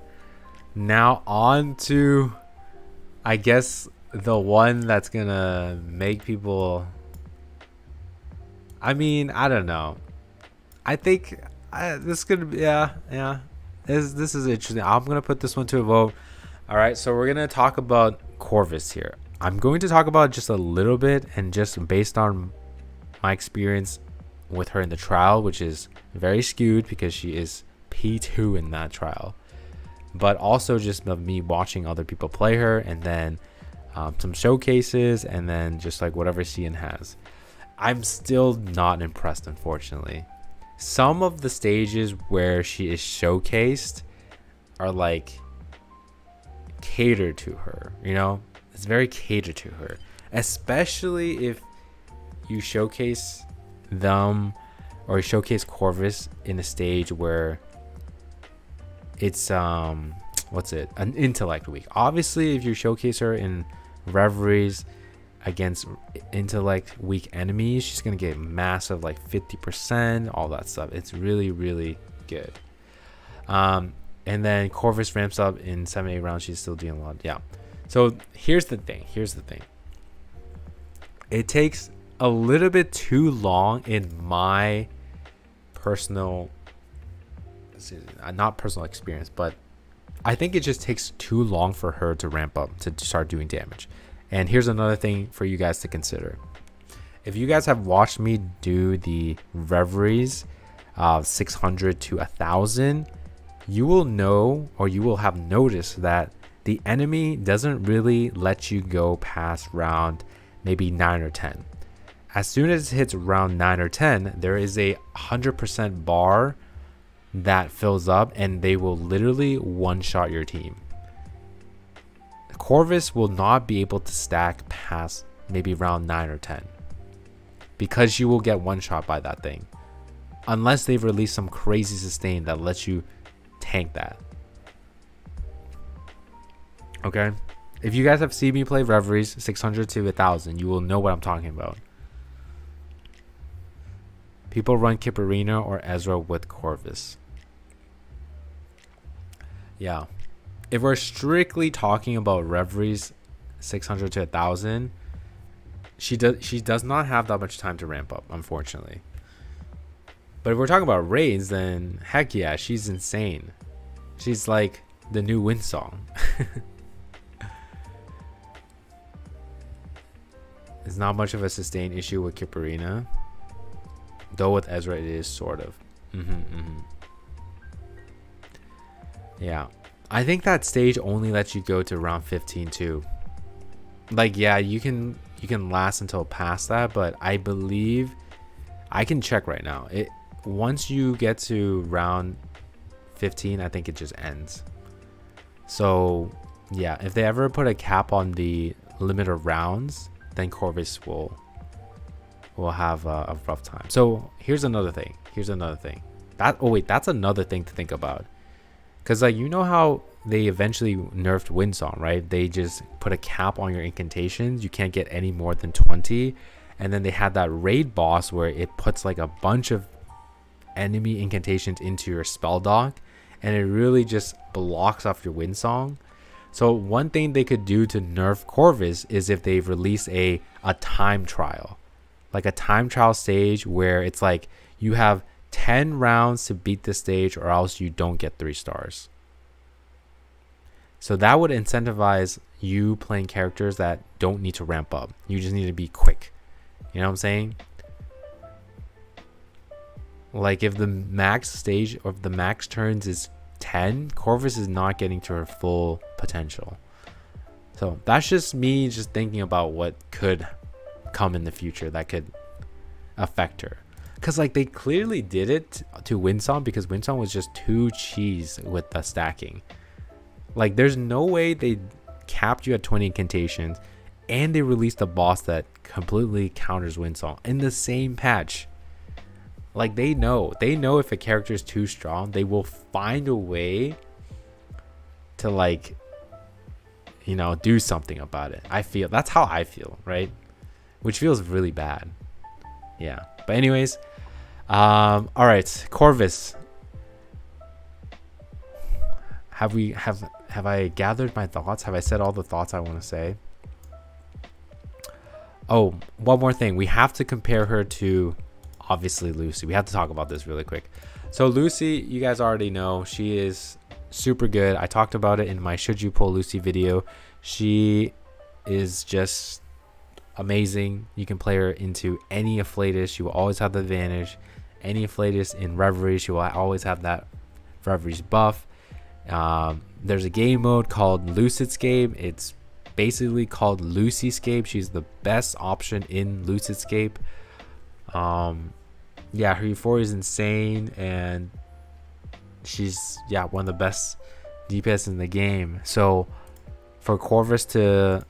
Speaker 1: Now on to, I guess, the one that's going to make people... I mean, I don't know. I think this is going to be... Yeah. This is interesting. I'm going to put this one to a vote. All right. So we're going to talk about Corvus here. I'm going to talk about just a little bit, and just based on my experience with her in the trial, which is very skewed because she is P2 in that trial, but also just of me watching other people play her, and then some showcases, and then just like whatever CN has. I'm still not impressed, unfortunately. Some of the stages where she is showcased are like catered to her, you know? It's very catered to her, especially if you showcase them or showcase Corvus in a stage where it's an intellect week. Obviously, if you showcase her in reveries against intellect weak enemies, she's gonna get massive, like 50%, all that stuff. It's really, really good. And then Corvus ramps up in 7-8 rounds. She's still doing a lot. Yeah. So here's the thing. It takes a little bit too long in my personal, not personal experience, but I think it just takes too long for her to ramp up to start doing damage. And here's another thing for you guys to consider. If you guys have watched me do the reveries of 600 to 1000, you will know, or you will have noticed, that the enemy doesn't really let you go past round maybe 9 or 10. As soon as it hits round 9 or 10, there is a 100% bar that fills up, and they will literally one-shot your team. Corvus will not be able to stack past maybe round 9 or 10 because you will get one-shot by that thing, unless they've released some crazy sustain that lets you tank that. Okay, if you guys have seen me play reveries 600 to 1000, you will know what I'm talking about. People run Kipperina or Ezra with Corvus. Yeah, if we're strictly talking about reveries 600 to 1000, she does not have that much time to ramp up, unfortunately. But if we're talking about raids, then heck yeah, she's insane. She's like the new Wind Song. It's not much of a sustain issue with Kipperina, though with Ezra it is sort of. Yeah, I think that stage only lets you go to round 15 too. Like, yeah, you can last until past that, but I believe, I can check right now, it once you get to round 15, I think it just ends. So yeah, if they ever put a cap on the limit of rounds, then Corvus will have a rough time. So here's another thing. That's another thing to think about. Because, like, you know how they eventually nerfed Windsong, right? They just put a cap on your incantations. You can't get any more than 20. And then they had that raid boss where it puts like a bunch of enemy incantations into your spell dock, and it really just blocks off your Windsong. So one thing they could do to nerf Corvus is if they release a time trial, like a time trial stage where it's like you have 10 rounds to beat the stage or else you don't get 3 stars. So that would incentivize you playing characters that don't need to ramp up. You just need to be quick. You know what I'm saying? Like if the max stage of the max turns is 10, Corvus is not getting to her full potential. So that's just me just thinking about what could come in the future that could affect her. Because like they clearly did it to Winsong because Winsong was just too cheese with the stacking. Like there's no way they capped you at 20 incantations and they released a boss that completely counters Winsong in the same patch. Like they know if a character is too strong, they will find a way to like, you know, do something about it. I feel that's how I feel, right? Which feels really bad. Yeah. But anyways, all right, Corvus. Have I gathered my thoughts? Have I said all the thoughts I want to say? Oh, one more thing. We have to compare her to obviously Lucy. We have to talk about this really quick. So Lucy, you guys already know, she is super good. I talked about it in my Should You Pull Lucy video. She is just amazing. You can play her into any Afflatus. She will always have the advantage. Any Afflatus in Reverie, she will always have that Reverie's buff. There's a game mode called Lucidscape. It's basically called Lucyscape. She's the best option in Lucidscape. Yeah, her Euphoria is insane, and she's one of the best DPS in the game. So for Corvus to,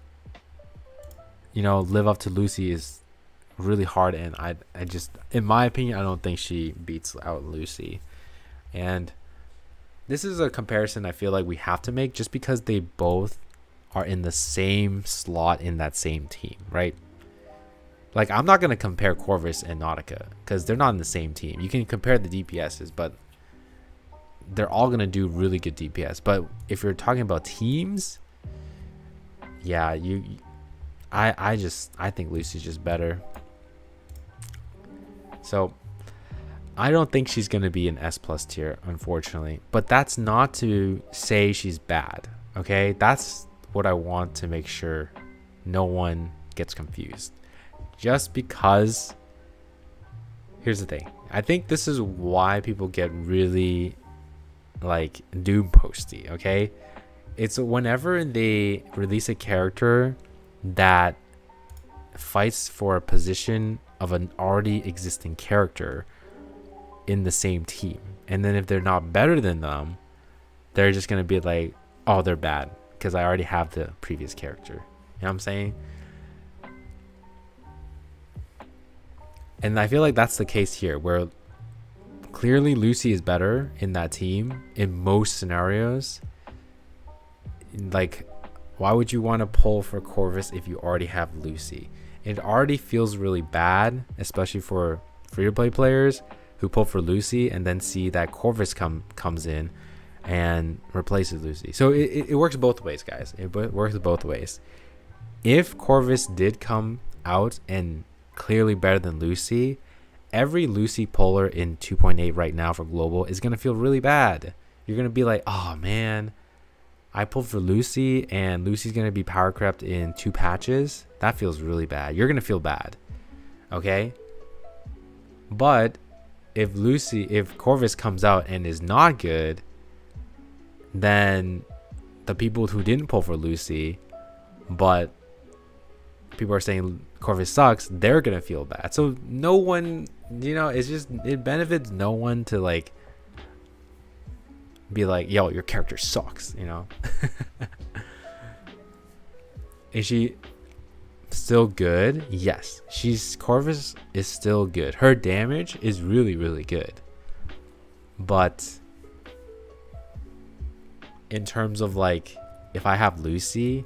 Speaker 1: you know, live up to Lucy is really hard, and I just, in my opinion, I don't think she beats out Lucy. And this is a comparison I feel like we have to make just because they both are in the same slot in that same team, right? Like, I'm not going to compare Corvus and Nautica because they're not in the same team. You can compare the DPSs, but they're all going to do really good DPS. But if you're talking about teams, yeah, I think Lucy's just better. So I don't think she's going to be an S+ tier, unfortunately. But that's not to say she's bad, okay? That's what I want to make sure no one gets confused. Just because, here's the thing. I think this is why people get really, like, doom posty, okay? It's whenever they release a character that fights for a position of an already existing character in the same team. And then if they're not better than them, they're just going to be like, oh, they're bad because I already have the previous character. You know what I'm saying? And I feel like that's the case here, where clearly Lucy is better in that team in most scenarios. Like, why would you want to pull for Corvus if you already have Lucy? It already feels really bad, especially for free-to-play players who pull for Lucy and then see that Corvus comes in and replaces Lucy. So it works both ways, guys. It works both ways. If Corvus did come out and clearly better than Lucy, every Lucy puller in 2.8 right now for global is going to feel really bad. You're going to be like, oh man, I pulled for Lucy and Lucy's going to be power crept in 2 patches. That feels really bad. You're going to feel bad. Okay? But if Corvus comes out and is not good, then the people who didn't pull for Lucy, but people are saying Corvus sucks, they're going to feel bad. So no one, you know, it benefits no one to like be like, yo, your character sucks, you know? Is she still good? Yes. Corvus is still good. Her damage is really, really good. But in terms of like, if I have Lucy,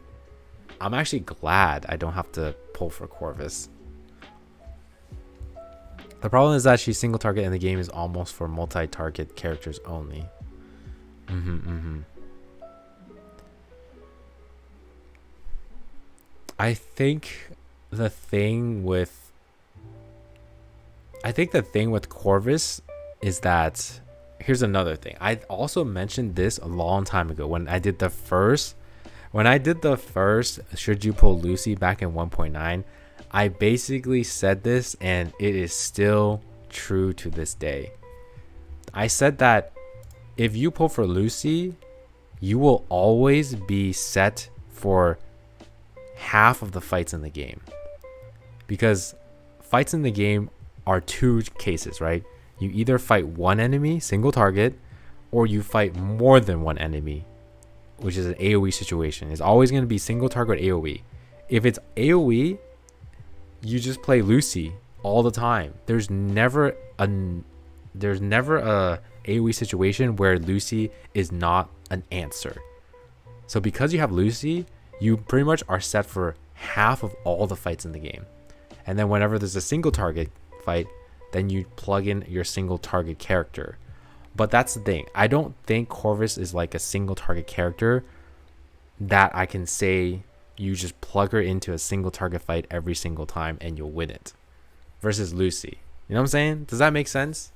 Speaker 1: I'm actually glad I don't have to pull for Corvus. The problem is that she's single target and the game is almost for multi-target characters only. I think the thing with Corvus is that here's another thing. I also mentioned this a long time ago when I did the first should you pull Lucy back in 1.9. I basically said this and it is still true to this day. I said that if you pull for Lucy, you will always be set for half of the fights in the game, because fights in the game are two cases, right? You either fight one enemy single target, or you fight more than one enemy, which is an AoE situation. It's always going to be single target AoE. If it's AoE, you just play Lucy all the time. There's never a AoE situation where Lucy is not an answer. So because you have Lucy, you pretty much are set for half of all the fights in the game. And then whenever there's a single target fight, then you plug in your single target character. But that's the thing. I don't think Corvus is like a single target character that I can say you just plug her into a single target fight every single time and you'll win it. Versus Lucy. You know what I'm saying? Does that make sense?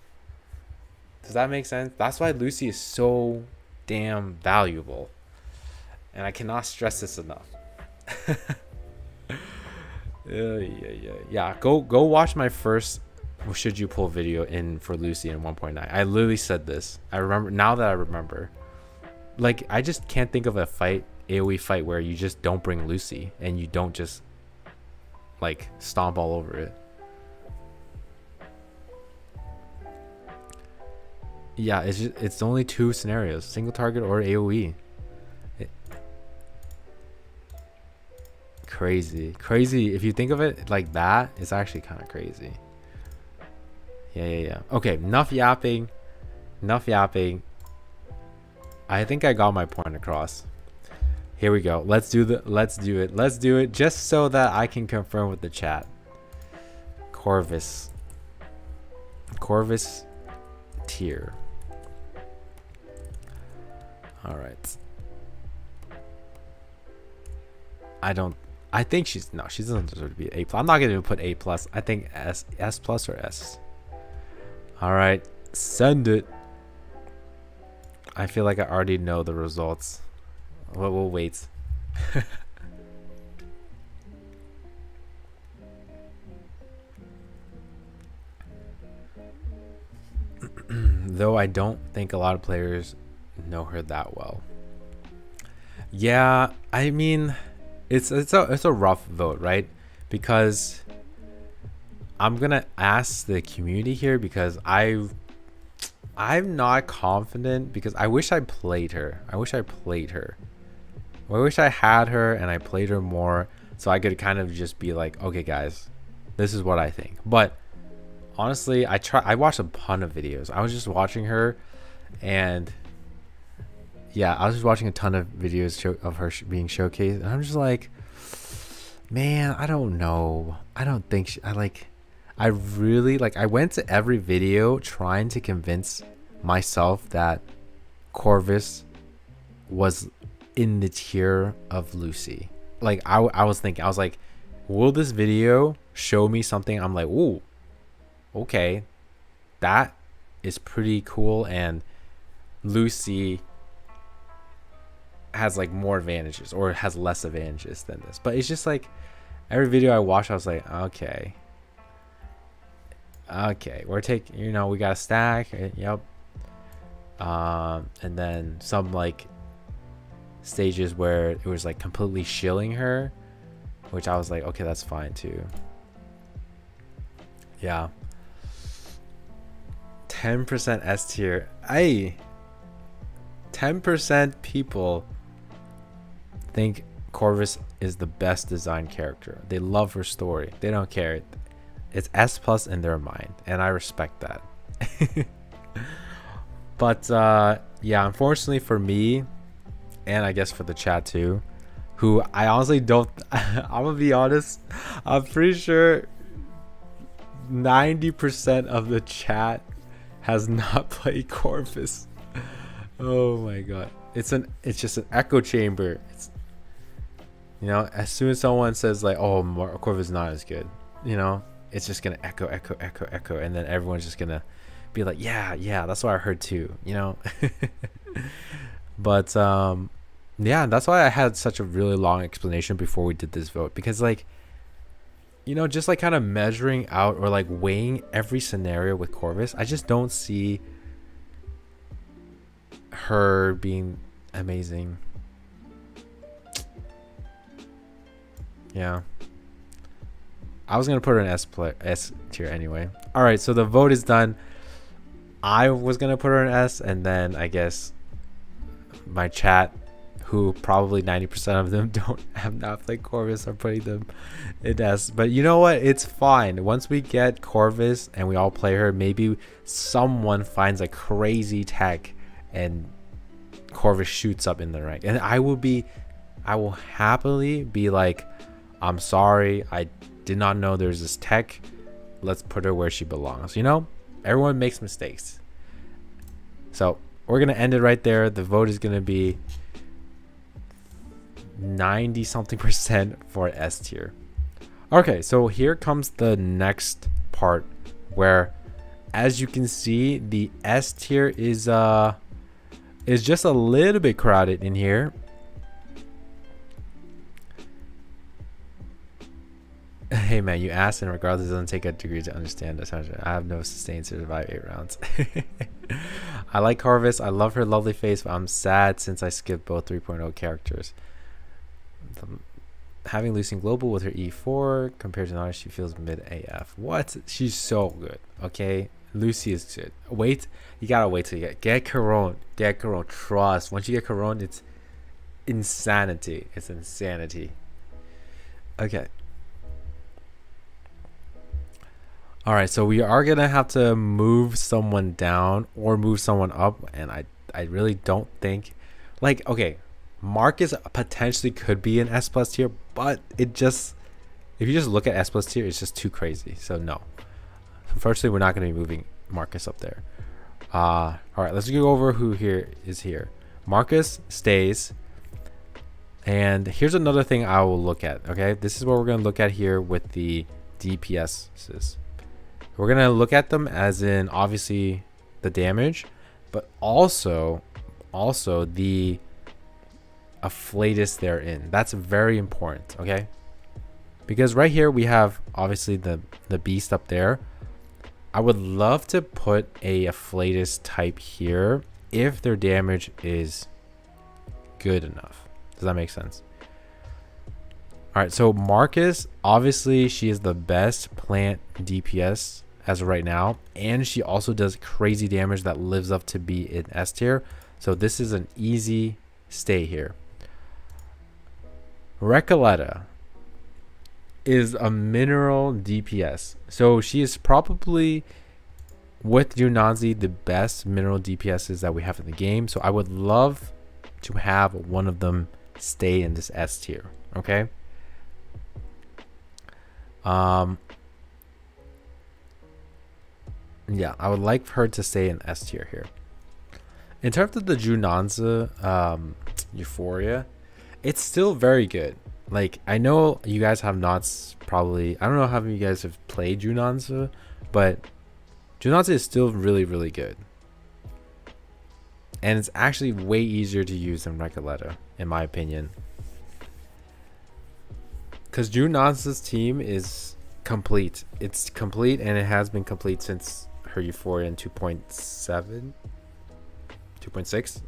Speaker 1: That's why Lucy is so damn valuable. And I cannot stress this enough. Yeah. Go watch my first should you pull video in for Lucy in 1.9. I literally said this. I remember now that I remember. Like, I just can't think of a AoE fight where you just don't bring Lucy and you don't just like stomp all over it. Yeah, it's only two scenarios: single target or AoE. Crazy. If you think of it like that, it's actually kind of crazy. Yeah. Okay, enough yapping. I think I got my point across. Here we go. Let's do it just so that I can confirm with the chat. Corvus tier. All right. I think she doesn't deserve to be A+. I'm not going to put A+. I think S+ or S. All right, send it. I feel like I already know the results. We'll wait. Though I don't think a lot of players know her that well. Yeah, I mean, it's a rough vote, right? Because I'm gonna ask the community here, because I'm not confident, because I wish I played her. I wish I had her and I played her more, so I could kind of just be like, okay guys, this is what I think. But honestly, I watched a ton of videos. I was just watching her, and yeah, I was just watching a ton of videos of her being showcased, and I'm just like, man, I don't know. I don't think I really I went to every video trying to convince myself that Corvus was in the tier of Lucy. Like, I was thinking, I was like, will this video show me something I'm like, ooh, okay, that is pretty cool, and Lucy has like more advantages or has less advantages than this. But it's just like every video I watched, I was like, okay, we're taking, we got a stack. Yep. And then some like stages where it was like completely shilling her, which I was like, okay, that's fine too. Yeah. 10% S tier. 10% people think Corvus is the best designed character. They love her story. They don't care. It's S+ in their mind, and I respect that. But yeah, unfortunately for me, and I guess for the chat too, who I honestly don't, I'm gonna be honest, I'm pretty sure 90% of the chat has not played Corvus. Oh my god, it's just an echo chamber. You know, as soon as someone says like, "Oh, Corvus is not as good," you know, it's just gonna echo, echo, echo, echo, and then everyone's just gonna be like, "Yeah, yeah, that's what I heard too," you know. But yeah, that's why I had such a really long explanation before we did this vote, because like, you know, just like kind of measuring out or like weighing every scenario with Corvus, I just don't see her being amazing. Yeah, I was gonna put her in S tier anyway. All right, so the vote is done. I was gonna put her in S, and then I guess my chat, who probably 90% of them have not played Corvus, are putting them in S. But you know what? It's fine. Once we get Corvus and we all play her, maybe someone finds a crazy tech and Corvus shoots up in the rank, and I will happily be like, I'm sorry, I did not know there's this tech. Let's put her where she belongs. You know, everyone makes mistakes. So we're gonna end it right there. The vote is gonna be 90 something percent for S tier. Okay, so here comes the next part where, as you can see, the S tier is just a little bit crowded in here. Hey man, you asked, and regardless, it doesn't take a degree to understand this. I have no sustain to survive 8 rounds. I like Corvus. I love her lovely face, but I'm sad since I skipped both 3.0 characters. Having Lucian Global with her E4 compared to Nana, she feels mid AF. What? She's so good. Okay, Lucy is good. Wait, you gotta wait till you get Corone. Get Corone. Trust. Once you get Corone, it's insanity. It's insanity. Okay. All right, so we are gonna have to move someone down or move someone up, and I really don't think, like, okay, Marcus potentially could be an S plus tier, but it just, if you just look at S plus tier, it's just too crazy. So no, unfortunately, we're not gonna be moving Marcus up there. All right, let's go over who here is here. Marcus stays, and here's another thing I will look at. Okay, this is what we're gonna look at here with the DPSs. We're gonna look at them as in obviously the damage, but also the afflatus they're in. That's very important, okay? Because right here we have obviously the beast up there. I would love to put a afflatus type here if their damage is good enough. Does that make sense? All right, so Marcus, obviously she is the best plant DPS as of right now, and she also does crazy damage that lives up to be in S tier. So this is an easy stay here. Recoleta is a mineral DPS, so she is probably, with Junanzi, the best mineral DPSs that we have in the game. So I would love to have one of them stay in this S tier. Okay. Yeah, I would like her to stay in S tier here. In terms of the Junanza Euphoria, it's still very good. Like, I know you guys have not probably, I don't know how many of you guys have played Junanza, but Junanza is still really, really good. And it's actually way easier to use than Recoleta, in my opinion. Because Junanza's team is complete. It's complete, and it has been complete since her Euphoria in 2.7, 2.6.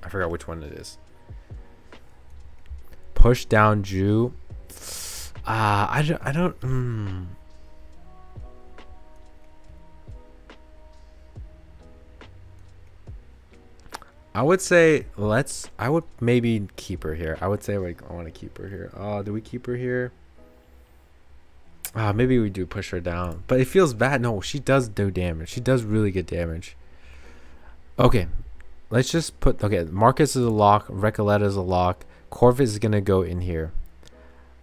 Speaker 1: I forgot which one it is. Push down Ju. I don't. I would say I would maybe keep her here. I would say I want to keep her here. Do we keep her here? Maybe we do push her down, but it feels bad. No, she does do damage. She does really good damage. Okay, let's just put. Okay, Marcus is a lock. Recoleta is a lock. Corvus is gonna go in here.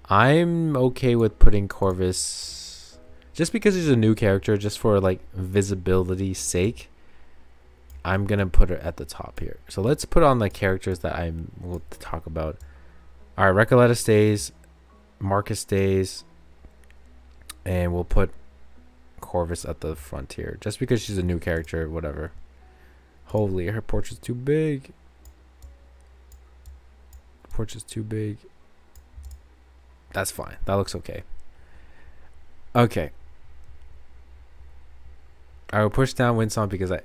Speaker 1: I'm okay with putting Corvus just because he's a new character, just for like visibility's sake. I'm gonna put her at the top here. So let's put on the characters that I will talk about All right, Recoleta stays, Marcus stays, and we'll put Corvus at the frontier just because she's a new character, whatever. Holy, her portrait's too big. Portrait's too big. That's fine. That looks okay. Okay. I will push down Windsong because I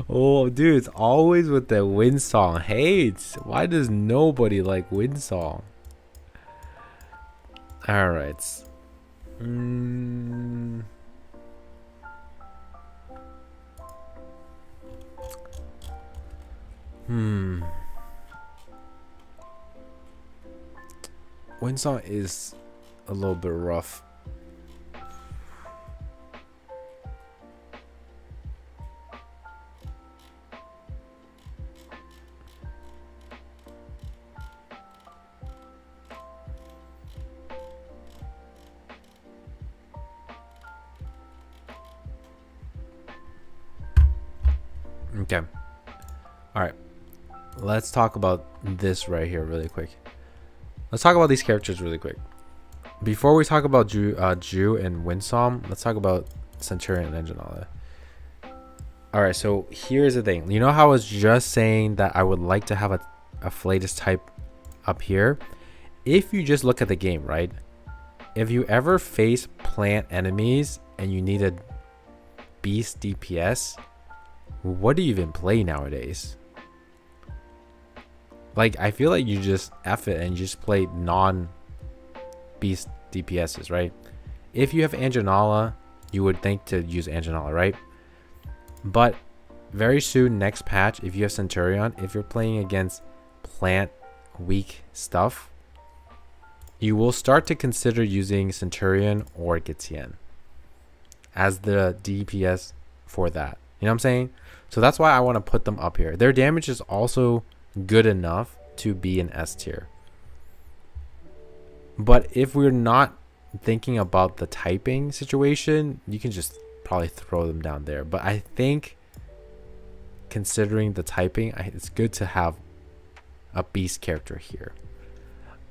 Speaker 1: oh dude, it's always with the Windsong hates. Why does nobody like Windsong? Alright. Windsong is a little bit rough. Okay. All right. Let's talk about this right here really quick. Let's talk about these characters really quick. Before we talk about Ju and Winsong, let's talk about Centurion and Janala. All right, so here's the thing. You know how I was just saying that I would like to have a Flatus type up here? If you just look at the game, right? If you ever face plant enemies and you need a beast DPS, what do you even play nowadays? Like, I feel like you just F it and you just play non-beast DPSs, right? If you have Anjanala, you would think to use Anjanala, right? But very soon, next patch, if you have Centurion, if you're playing against plant weak stuff, you will start to consider using Centurion or Gitian as the DPS for that. You know what I'm saying? So that's why I want to put them up here. Their damage is also good enough to be an S tier. But if we're not thinking about the typing situation, you can just probably throw them down there. But I think considering the typing, it's good to have a beast character here.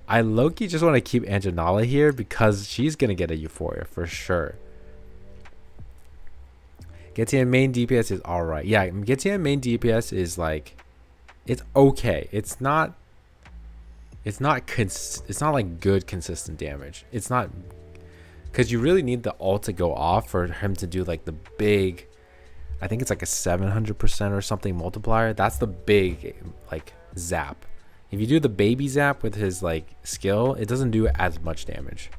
Speaker 1: I low-key just want to keep Anjanala here because she's going to get a Euphoria for sure. Getian main DPS is alright. Yeah, Getian main DPS is like, it's okay. It's not like good consistent damage. It's not, because you really need the ult to go off for him to do like the big, I think it's like a 700% or something multiplier. That's the big like zap. If you do the baby zap with his like skill, it doesn't do as much damage.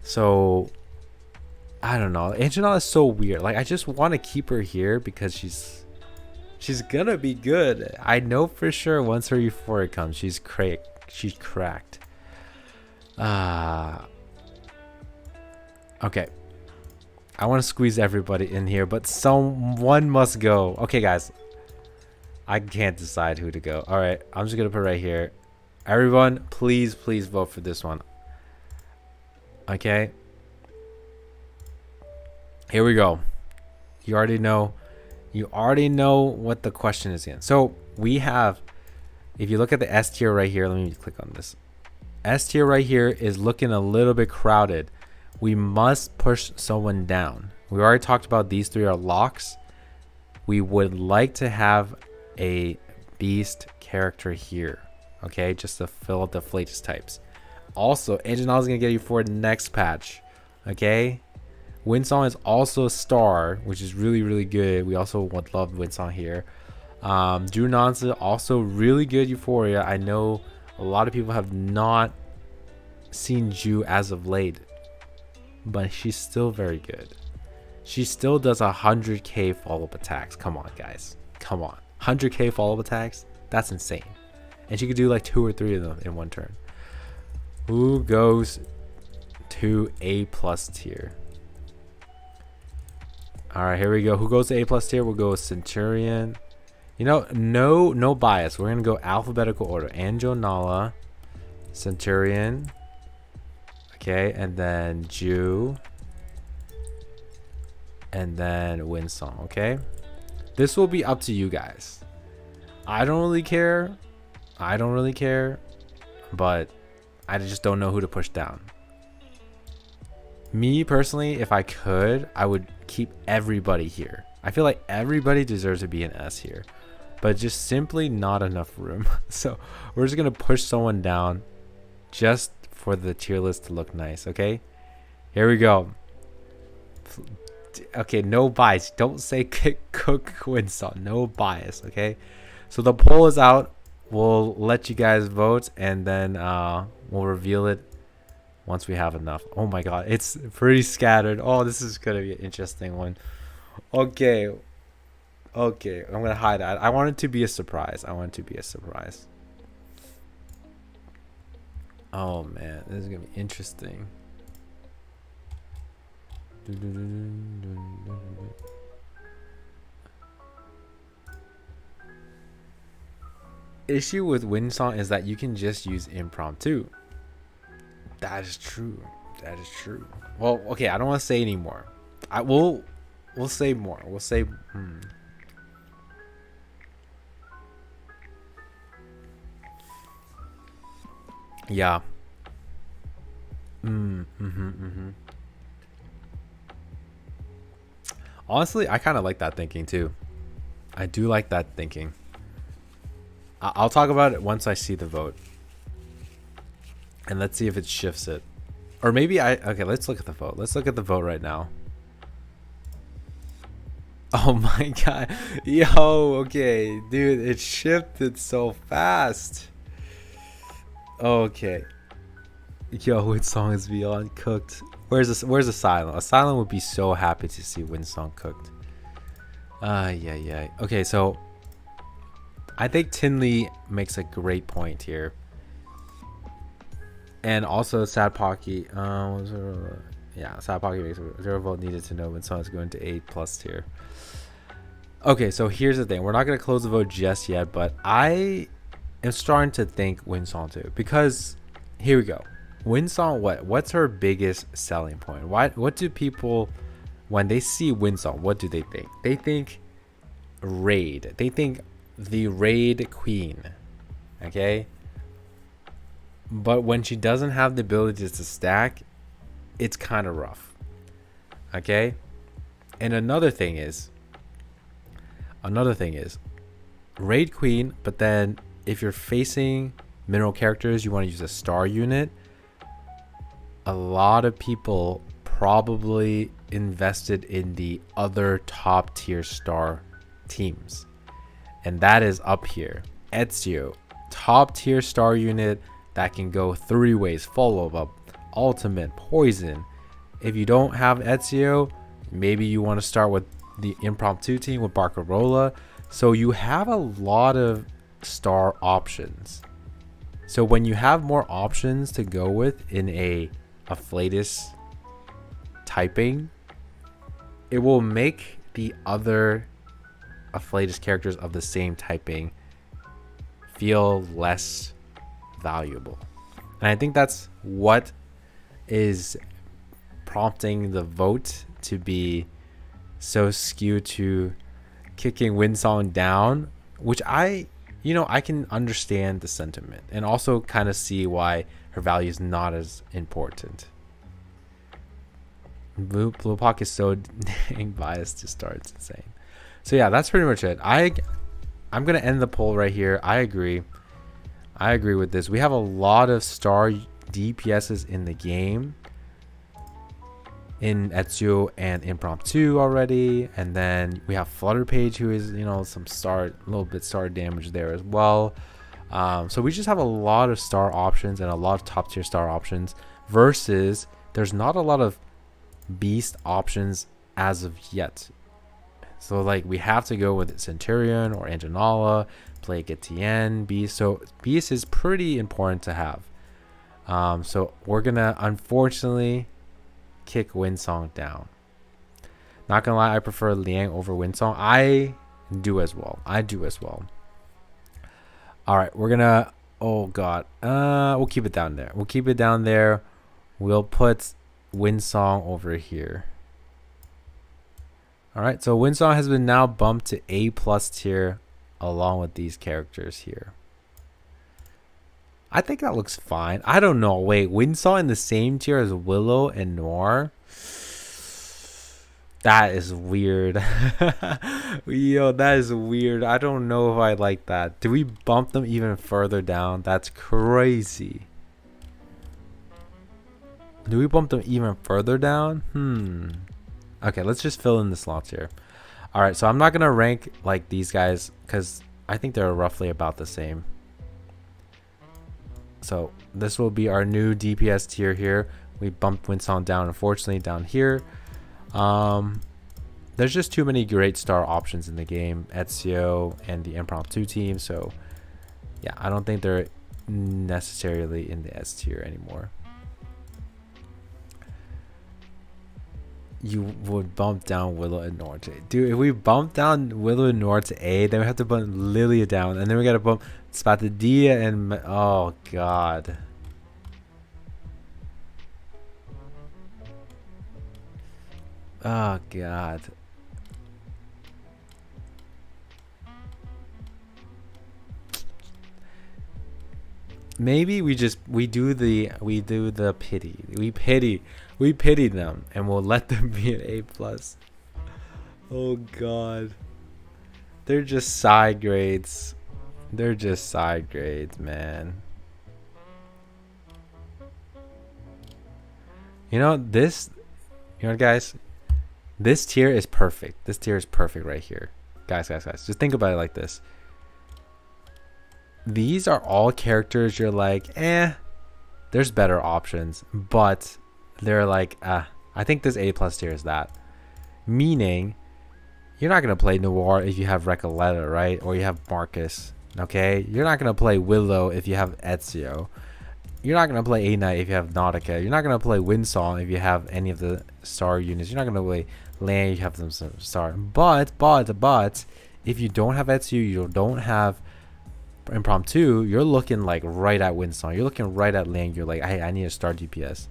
Speaker 1: So I don't know. Anjanala is so weird. Like, I just want to keep her here because she's gonna be good. I know for sure once her Euphoria comes, she's cracked. Okay. I want to squeeze everybody in here, but someone must go. Okay, guys. I can't decide who to go. All right, I'm just gonna put right here. Everyone, please vote for this one. Okay. Here we go. You already know what the question is in. So we have, if you look at the S tier right here, let me click on this. S tier right here is looking a little bit crowded. We must push someone down. We already talked about these three are locks. We would like to have a beast character here. Okay, just to fill up the Flatus types. Also, Anjanala is going to get you for the next patch. Okay. Winsong is also a star, which is really good. We also would love Winsong here. Junanza also really good Euphoria. I know a lot of people have not seen Ju as of late, but she's still very good. She still does 100k follow-up attacks. Come on, guys. Come on. 100k follow-up attacks? That's insane. And she could do like 2 or 3 of them in one turn. Who goes to A+ tier? All right, here we go. Who goes to A+ tier? We'll go with Centurion. You know, no bias. We're gonna go alphabetical order. Anjanala, Centurion. Okay, and then Ju, and then Winsong. Okay, this will be up to you guys. I don't really care I don't really care, but I just don't know who to push down. Me personally, if I could, I would keep everybody here. I feel like everybody deserves to be an S here, but just simply not enough room. So we're just gonna push someone down just for the tier list to look nice. Okay, here we go. Okay, no bias. Don't say cook Winston. No bias. Okay, so the poll is out. We'll let you guys vote, and then we'll reveal it once we have enough. Oh my god, it's pretty scattered. Oh, this is gonna be an interesting one. Okay, I'm gonna hide that. I want it to be a surprise. Oh man, this is gonna be interesting. Issue with Winsong is that you can just use impromptu. That is true. Well, okay, I don't want to say anymore. We'll say more. We'll say yeah. Honestly, I kind of like that thinking too. I do like that thinking. I'll talk about it once I see the vote. And let's see if it shifts it. Or maybe okay, let's look at the vote. Let's look at the vote right now. Oh my god. Yo, okay. Dude, it shifted so fast. Okay. Yo, Winsong is beyond cooked. Where's Asylum? Asylum would be so happy to see Winsong cooked. Yeah. Okay, so I think Tinley makes a great point here. And also Sad Pocky. Yeah, Sad Pocky makes a 0 vote needed to know when someone's going to A+ tier. Okay, so here's the thing. We're not going to close the vote just yet, but I am starting to think Winsong too. Because here we go. Winsong, what's her biggest selling point? What do people, when they see Winsong, what do they think? They think raid. They think the raid queen. Okay? But when she doesn't have the ability to stack, it's kind of rough. Okay? And another thing is raid queen, but then if you're facing mineral characters, you want to use a star unit. A lot of people probably invested in the other top tier star teams, and that is up here. Ezio, top tier star unit that can go 3 ways: follow up, ultimate, poison. If you don't have Ezio, maybe you want to start with the impromptu team with Barcarola. So you have a lot of star options. So when you have more options to go with in a Afflatus typing, it will make the other Afflatus characters of the same typing feel less valuable. And I think that's what is prompting the vote to be so skewed to kicking Winsong down, which I can understand the sentiment and also kind of see why her value is not as important. Blue Pock is so dang biased to start. It's insane. So yeah, that's pretty much it. I'm gonna end the poll right here. I agree with this. We have a lot of star DPSs in the game, in Ezio and impromptu already, and then we have Flutterpage, who is some a little bit star damage there as well. So we just have a lot of star options and a lot of top tier star options, versus there's not a lot of beast options as of yet. So like we have to go with Centurion or Anjanala, play Etienne, Beast. So Beast is pretty important to have. So we're gonna unfortunately kick Winsong down. Not gonna lie, I prefer Liang over Winsong. I do as well. All right, we're gonna. Oh god. We'll keep it down there. We'll put Winsong over here. All right, so Winsong has been now bumped to A+ tier along with these characters here. I think that looks fine. I don't know. Wait, Windsaw in the same tier as Willow and Noir? That is weird. Yo, that is weird. I don't know if I like that. Do we bump them even further down? That's crazy. Do we bump them even further down? Okay, let's just fill in the slots here. All right, so I'm not going to rank like these guys because I think they're roughly about the same. So this will be our new DPS tier here. We bumped Winsong down, unfortunately, down here. There's just too many great star options in the game, Ezio and the impromptu team. So yeah, I don't think they're necessarily in the S tier anymore. You would bump down Willow and Noir to A. Dude, if we bump down Willow and Noir to A, then we have to bump Lilia down, and then we gotta bump Spatadia and oh god. Oh god. Maybe we do the pity. We pity them and we'll let them be an A+. Oh god. They're just side grades. They're just side grades, man. You know guys, this tier is perfect. This tier is perfect right here. Guys. Just think about it like this. These are all characters you're like, there's better options, but they're like, I think this A+ tier is that. Meaning, you're not going to play Noir if you have Recoleta, right? Or you have Marcus, okay? You're not going to play Willow if you have Ezio. You're not going to play A-Knight if you have Nautica. You're not going to play Windsong if you have any of the star units. You're not going to play Land if you have some star. But, if you don't have Ezio, you don't have impromptu, you're looking like right at Windsong. You're looking right at Lang. You're like, hey, I need a star DPS.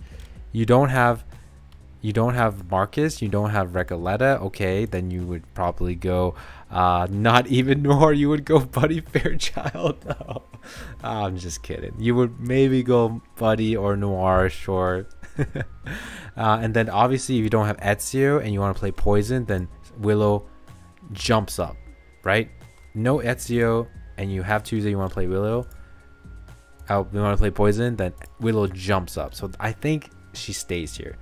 Speaker 1: You don't have Marcus, you don't have Recoleta. Okay, then you would probably go not even Noir, you would go Buddy Fairchild. Oh, I'm just kidding. You would maybe go Buddy or Noir, sure. And then obviously if you don't have Ezio and you want to play Poison, then Willow jumps up, right? No Ezio and you have Tuesday, you want to play Willow, you want to play Poison, then Willow jumps up. So I think she stays here.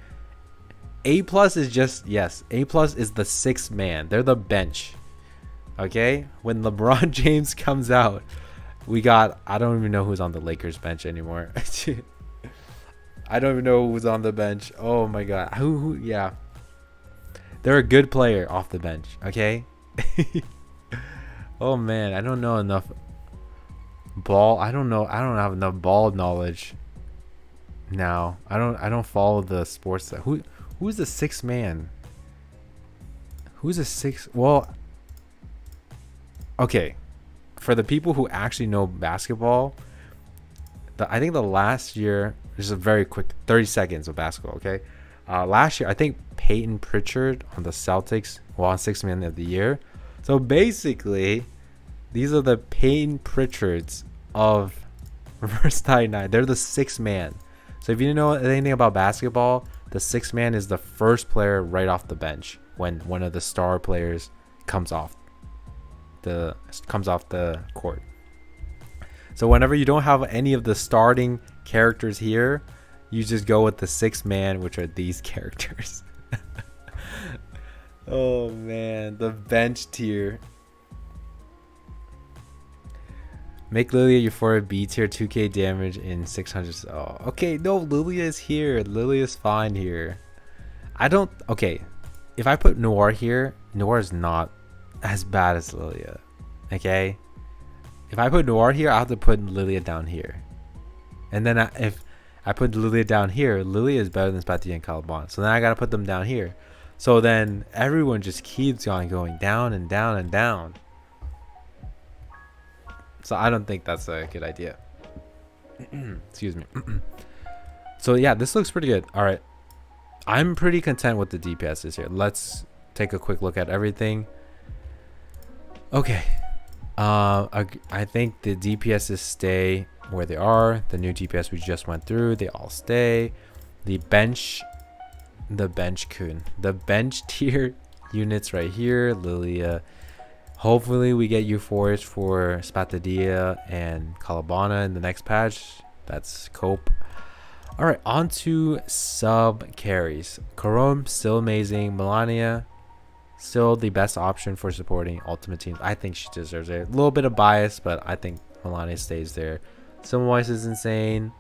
Speaker 1: A+ is just, yes, A+ is the sixth man. They're the bench. Okay? When LeBron James comes out, we got, I don't even know who's on the Lakers bench anymore. I don't even know who's on the bench. Oh my god. Who yeah. They're a good player off the bench, okay? Oh man, I don't know enough ball. I don't have enough ball knowledge now. I don't follow the sports. Who's the sixth man? Who's the sixth? Well, okay. For the people who actually know basketball, I think the last year, just a very quick 30 seconds of basketball, okay? Last year, I think Peyton Pritchard on the Celtics won sixth man of the year. So basically, these are the Peyton Pritchards of Reverse 99. They're the sixth man. So if you didn't know anything about basketball, the sixth man is the first player right off the bench when one of the star players comes off the court. So whenever you don't have any of the starting characters here, you just go with the sixth man, which are these characters. Oh man, the bench tier. Make Lilia Euphoria B tier, 2k damage in 600. Oh, okay, no, Lilia is here. Lilia is fine here. Okay, if I put Noir here, Noir is not as bad as Lilia. Okay? If I put Noir here, I have to put Lilia down here. And then if I put Lilia down here, Lilia is better than Spati and Caliban. So then I gotta put them down here. So then everyone just keeps on going down and down and down. So I don't think that's a good idea. Excuse me. So yeah, this looks pretty good. All right. I'm pretty content with the DPSs here. Let's take a quick look at everything. Okay. I think the DPSs stay where they are. The new DPS we just went through, they all stay. The bench tier units right here, Lilia. Hopefully we get Euphorius for Spatadia and Calabana in the next patch. That's Cope. All right, on to sub carries. Karom, still amazing. Melania, still the best option for supporting ultimate teams. I think she deserves it. A little bit of bias, but I think Melania stays there. Summerwise is insane.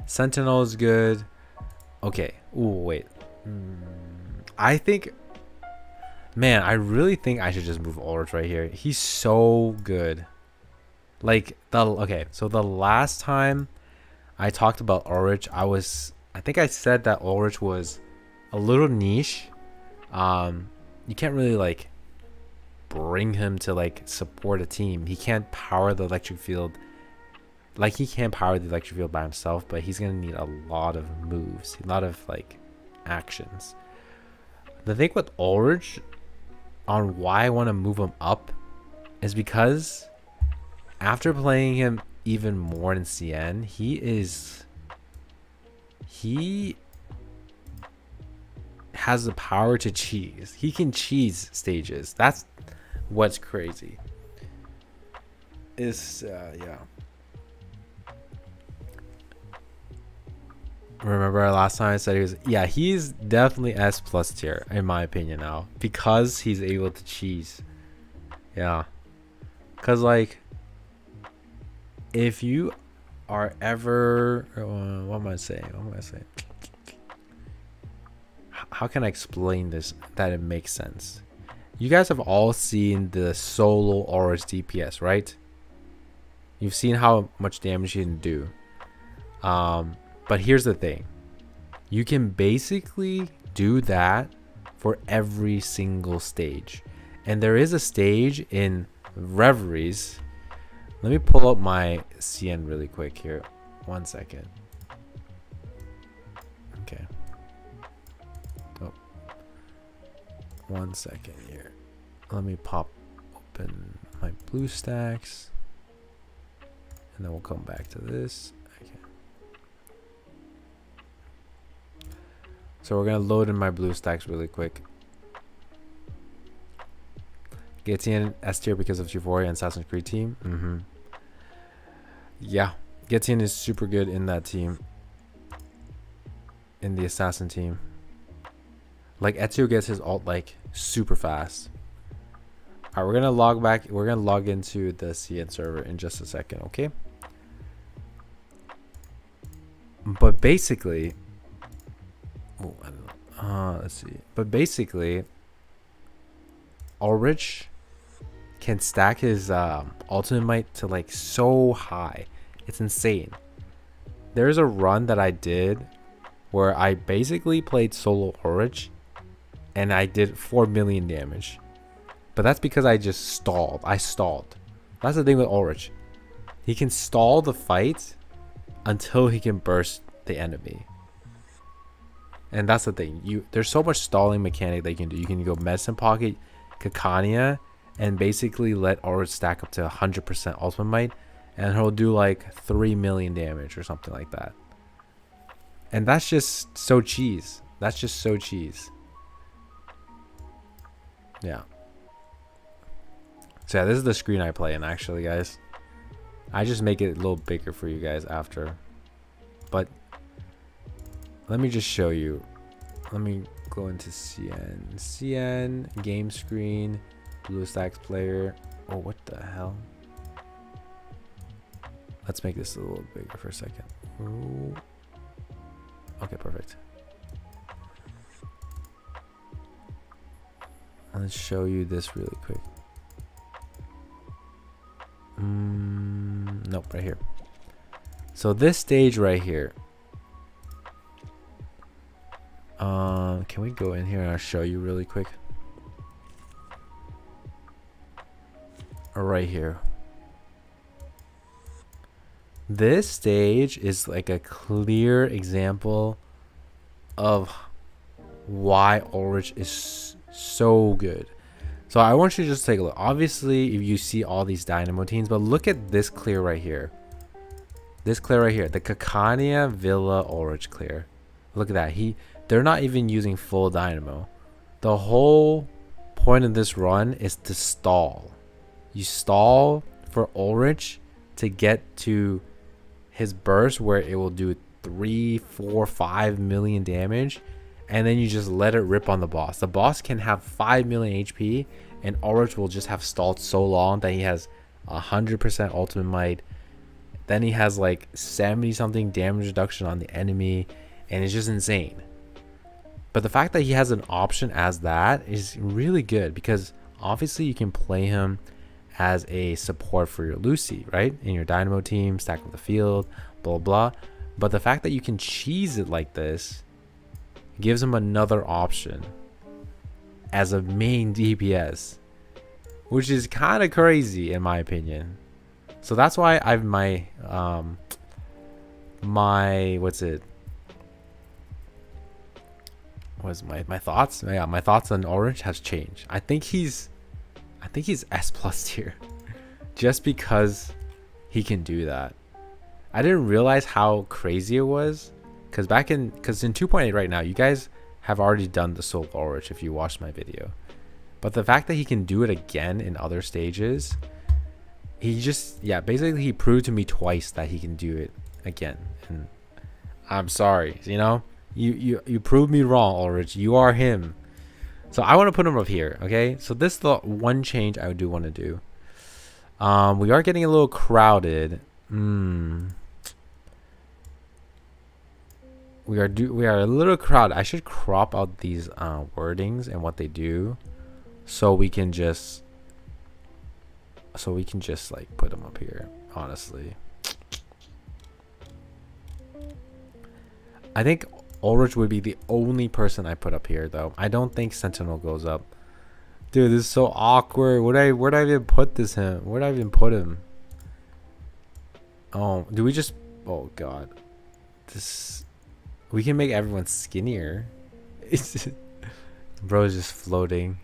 Speaker 1: Sentinel is good. Okay. Ooh, wait. I think, man, I really think I should just move Ulrich right here. He's so good. Like so the last time I talked about Ulrich, I think I said that Ulrich was a little niche. You can't really like bring him to like support a team. He can't power the electric field. Like he can't power the electric field by himself, but he's gonna need a lot of moves, a lot of like actions. The thing with Ulrich on why I want to move him up is because after playing him even more in CN, he has the power to cheese. He can cheese stages. That's what's crazy. Yeah. Remember last time I said he's definitely S plus tier in my opinion now because he's able to cheese. Yeah. Cause like if you are ever what am I saying? How can I explain this that it makes sense? You guys have all seen the solo Aura's DPS, right? You've seen how much damage he can do. But here's the thing. You can basically do that for every single stage. And there is a stage in Reveries. Let me pull up my CN really quick here. 1 second. Okay. Oh. 1 second here. Let me pop open my BlueStacks. And then we'll come back to this. Okay. So we're going to load in my BlueStacks really quick. Getian S tier because of Euphoria and Assassin's Creed team. Yeah. Getian is super good in that team. In the Assassin team. Like Ezio gets his ult like super fast. Alright, we're going to log back. We're going to log into the CN server in just a second, okay? But basically, let's see. But basically, Ulrich can stack his ultimate might to like so high. It's insane. There's a run that I did where I basically played solo Ulrich and I did 4 million damage. But that's because I just stalled. I stalled. That's the thing with Ulrich. He can stall the fight until he can burst the enemy. And that's the thing. There's so much stalling mechanic that you can do. You can go Medicine Pocket, Kakania, and basically let Ulrich stack up to 100% ultimate might, and he'll do like 3 million damage or something like that. And that's just so cheese. That's just so cheese. Yeah. So yeah, this is the screen I play in actually, guys. I just make it a little bigger for you guys after. But let me just show you. Let me go into CN, game screen, BlueStacks player. Oh, what the hell? Let's make this a little bigger for a second. Ooh. Okay, perfect. Let's show you this really quick. Nope, right here. So this stage right here. Can we go in here and I'll show you really quick? Right here. This stage is like a clear example of why Ulrich is so good. So I want you to just take a look. Obviously, if you see all these dynamo teams, but look at this clear right here. This clear right here, the Campania Villa Ulrich clear. Look at that. They're not even using full dynamo. The whole point of this run is to stall. You stall for Ulrich to get to his burst where it will do 3, 4, 5 million damage, and then you just let it rip on the boss. The boss can have 5 million HP, and Ulrich will just have stalled so long that he has 100% ultimate might. Then he has like 70 something damage reduction on the enemy, and it's just insane. But the fact that he has an option as that is really good, because obviously you can play him as a support for your Lucy, right? In your dynamo team, stack up the field, blah blah. But the fact that you can cheese it like this gives him another option as a main DPS, which is kind of crazy in my opinion. So that's why I've my thoughts? Yeah, my thoughts on Orange has changed. I think he's S plus tier just because he can do that. I didn't realize how crazy it was because in 2.8 right now, you guys have already done the solo Orange if you watched my video. But the fact that he can do it again in other stages, basically he proved to me twice that he can do it again. And I'm sorry, you proved me wrong, Ulrich. You are him. So I want to put him up here, okay? So this is the one change I do want to do. We are getting a little crowded. We are a little crowded. I should crop out these wordings and what they do, so we can just like put them up here. Honestly, I think Ulrich would be the only person I put up here, though. I don't think Sentinel goes up. Dude, this is so awkward. Where'd I even put this him? Where'd I even put him? Oh, do we just? Oh God, this. We can make everyone skinnier. Bro is just floating.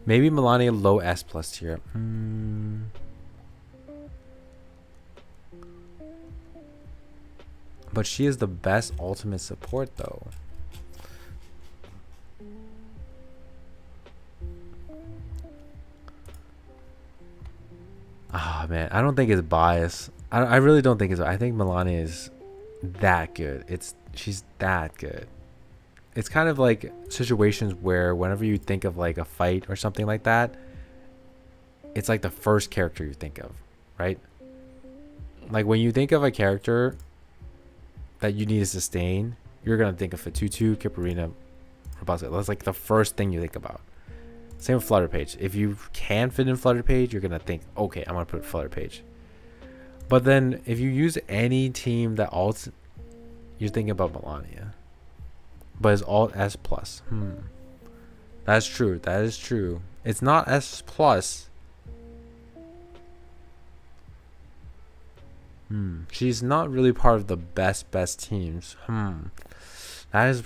Speaker 1: Maybe Melania low S plus tier. But she is the best ultimate support though. Ah, man, I don't think it's bias. I really don't think it's. I think Melania is that good. She's that good. It's kind of like situations where whenever you think of like a fight or something like that, it's like the first character you think of, right? Like when you think of a character that you need to sustain, you're gonna think of Fatutu, Kiparina, Robusta. That's like the first thing you think about. Same with Flutter Page. If you can fit in Flutter Page, you're gonna think, okay, I'm gonna put Flutter Page. But then if you use any team that alts, you're thinking about Melania. But it's alt S plus. That's true. That is true. It's not S plus. She's not really part of the best teams. That is a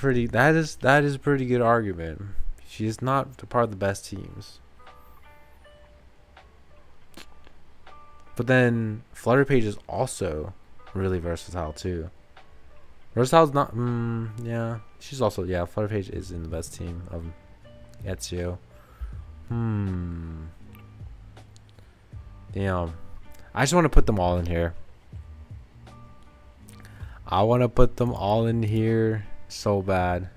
Speaker 1: pretty good argument. She is not part of the best teams. But then Flutter Page is also really versatile too. Versatile's not. Yeah, she's also. Yeah, Flutter Page is in the best team of Ezio. Damn. I just want to put them all in here. I want to put them all in here so bad.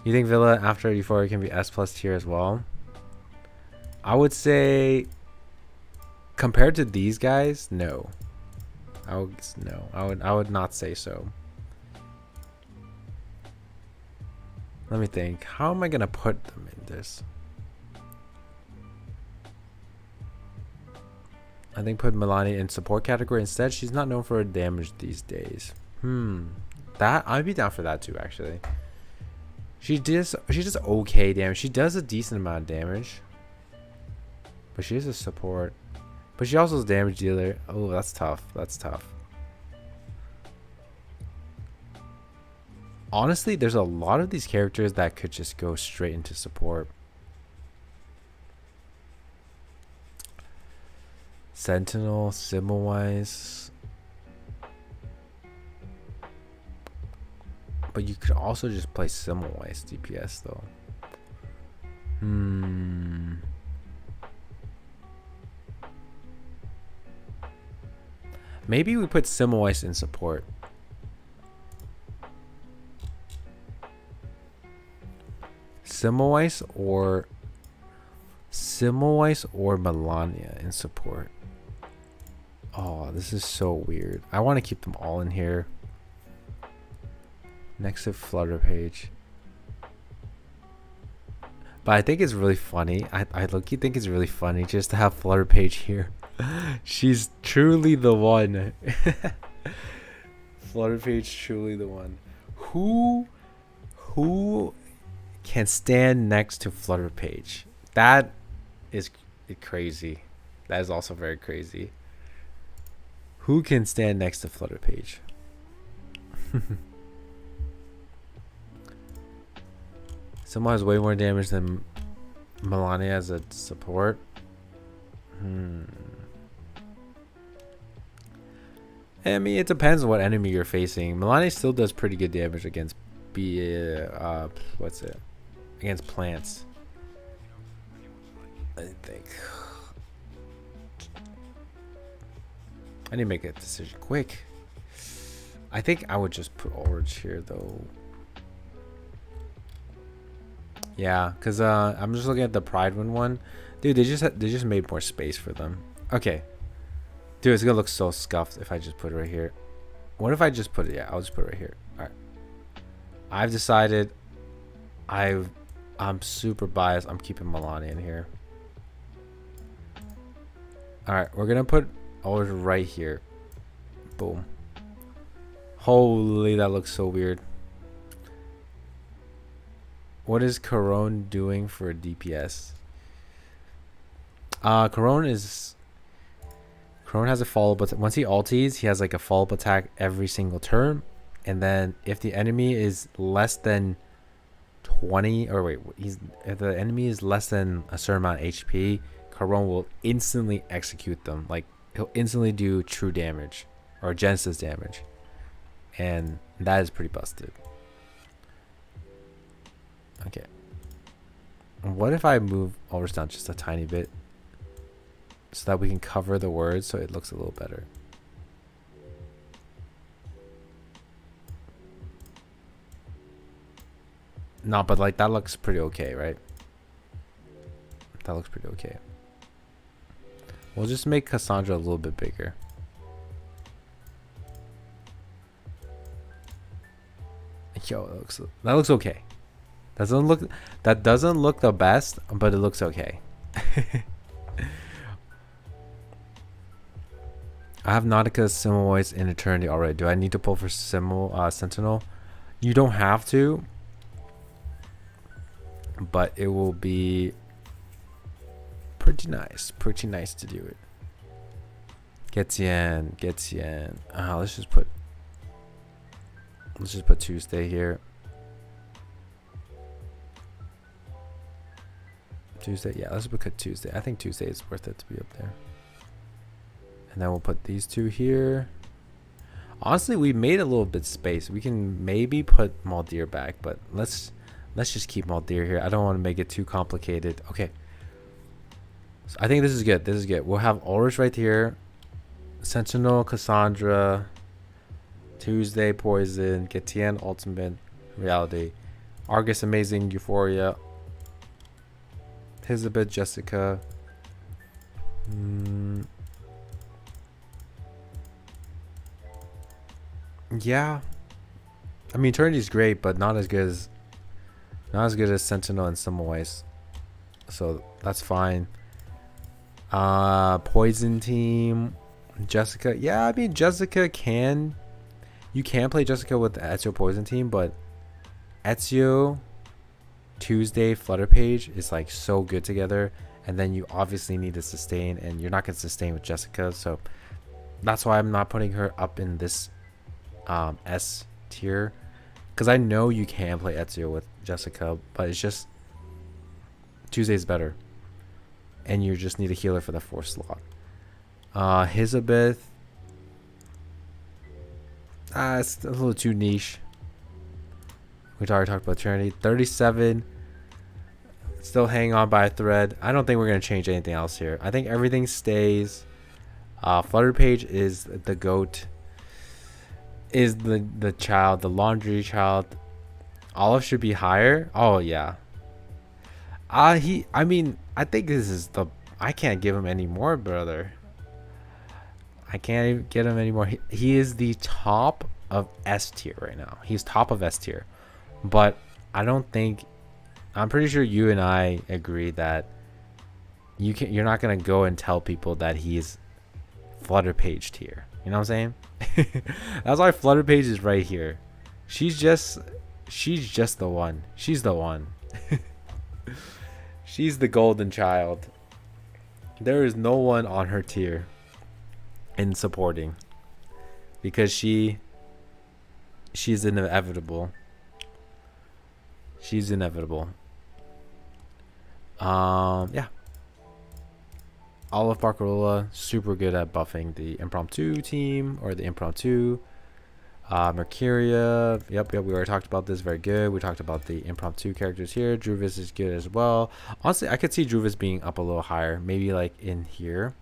Speaker 1: You think Villa after Euphoria can be S plus tier as well? I would say, compared to these guys, no. I would not say so. Let me think. How am I gonna put them in this? I think put Melania in support category instead. She's not known for her damage these days. That I'd be down for that too, actually. She does okay damage. She does a decent amount of damage, but she is a support. But she also is a damage dealer. Oh, that's tough. That's tough. Honestly, there's a lot of these characters that could just go straight into support. Sentinel, Similwise. But you could also just play Similwise DPS though. Maybe we put Similwise in support. Similwise or Melania in support. Oh, this is so weird. I want to keep them all in here. Next to Flutter Page. But I think it's really funny. I low-key think it's really funny just to have Flutter Page here. She's truly the one. Flutter Page, truly the one. Who can stand next to Flutter Page? That is crazy. That is also very crazy. Who can stand next to Flutter Page? Someone has way more damage than Melania as a support. I mean, it depends on what enemy you're facing. Melania still does pretty good damage against against plants. I think. I need to make a decision quick. I think I would just put Orange here though. Yeah, cause I'm just looking at the Pride one. Dude, they just made more space for them. Okay. Dude, it's gonna look so scuffed if I just put it right here. What if I just put it? Yeah, I'll just put it right here. All right. I've decided. I'm super biased. I'm keeping Melania in here. All right, we're gonna put Orange right here. Boom. Holy, that looks so weird. What is Corone doing for a DPS? Corone has a follow-up, but once he ulties, he has like a follow-up attack every single turn. And then if the enemy is less than 20, or wait, if the enemy is less than a certain amount of HP, Corone will instantly execute them. Like he'll instantly do true damage or Genesis damage, and that is pretty busted. Okay. What if I move Ulrich down just a tiny bit so that we can cover the words so it looks a little better? No, but like that looks pretty okay, right? That looks pretty okay. We'll just make Cassandra a little bit bigger. Yo, that looks okay. That doesn't look the best, but it looks okay. I have Nautica's Similwise in Eternity already. Do I need to pull for Sentinel? You don't have to, but it will be pretty nice to do it. Getien. Let's just put Tuesday here. Tuesday, yeah, let's put Tuesday. I think Tuesday is worth it to be up there. And then we'll put these two here. Honestly, we made a little bit space. We can maybe put Maldir back, but let's just keep Maldir here. I don't want to make it too complicated. Okay. So I think this is good. We'll have Ulrich right here. Sentinel, Cassandra, Tuesday, Poison, Getien, Ultimate, Reality, Argus, Amazing, Euphoria, Elizabeth, Jessica. Yeah. I mean, Eternity is great, but not as good as Sentinel and Similwise. So that's fine. Poison team, Jessica. Yeah, I mean Jessica can. You can play Jessica with the Ezio Poison team, but Ezio, Tuesday, Flutter Page is like so good together, and then you obviously need to sustain, and you're not gonna sustain with Jessica, so that's why I'm not putting her up in this S tier, because I know you can play Ezio with Jessica, but it's just Tuesday's better, and you just need a healer for the 4th slot. Elizabeth. It's a little too niche. We already talked about Trinity. 37. Still hanging on by a thread. I don't think we're going to change anything else here. I think everything stays. Flutter Page is the goat. Is the child, the laundry child. Olive should be higher. Oh yeah. I think this is the. I can't give him any more, brother. I can't even get him anymore. He is the top of S tier right now. He's top of S tier, but I don't think. I'm pretty sure you and I agree that you're not gonna go and tell people that he's Flutter Page tier. You know what I'm saying? That's why Flutter Page is right here. She's just the one. She's the one. She's the golden child. There is no one on her tier in supporting, because she's inevitable. She's inevitable. Yeah. Olive Barcarola, super good at buffing the impromptu team or the impromptu. Mercuria, yep, we already talked about this. Very good. We talked about the impromptu characters here. Druvis is good as well. Honestly, I could see Druvis being up a little higher, maybe like in here,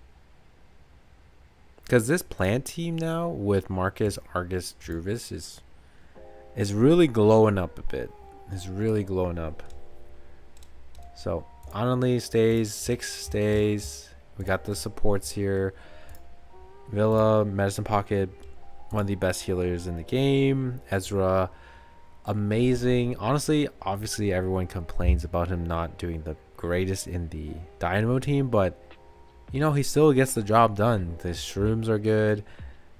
Speaker 1: because this plant team now with Marcus, Argus, Druvis is really glowing up a bit. It's really glowing up. So Annalie stays, 6 stays. We got the supports here. Villa, Medicine Pocket, one of the best healers in the game. Ezra, amazing. Honestly, obviously everyone complains about him not doing the greatest in the Dynamo team, but you know, he still gets the job done. The shrooms are good,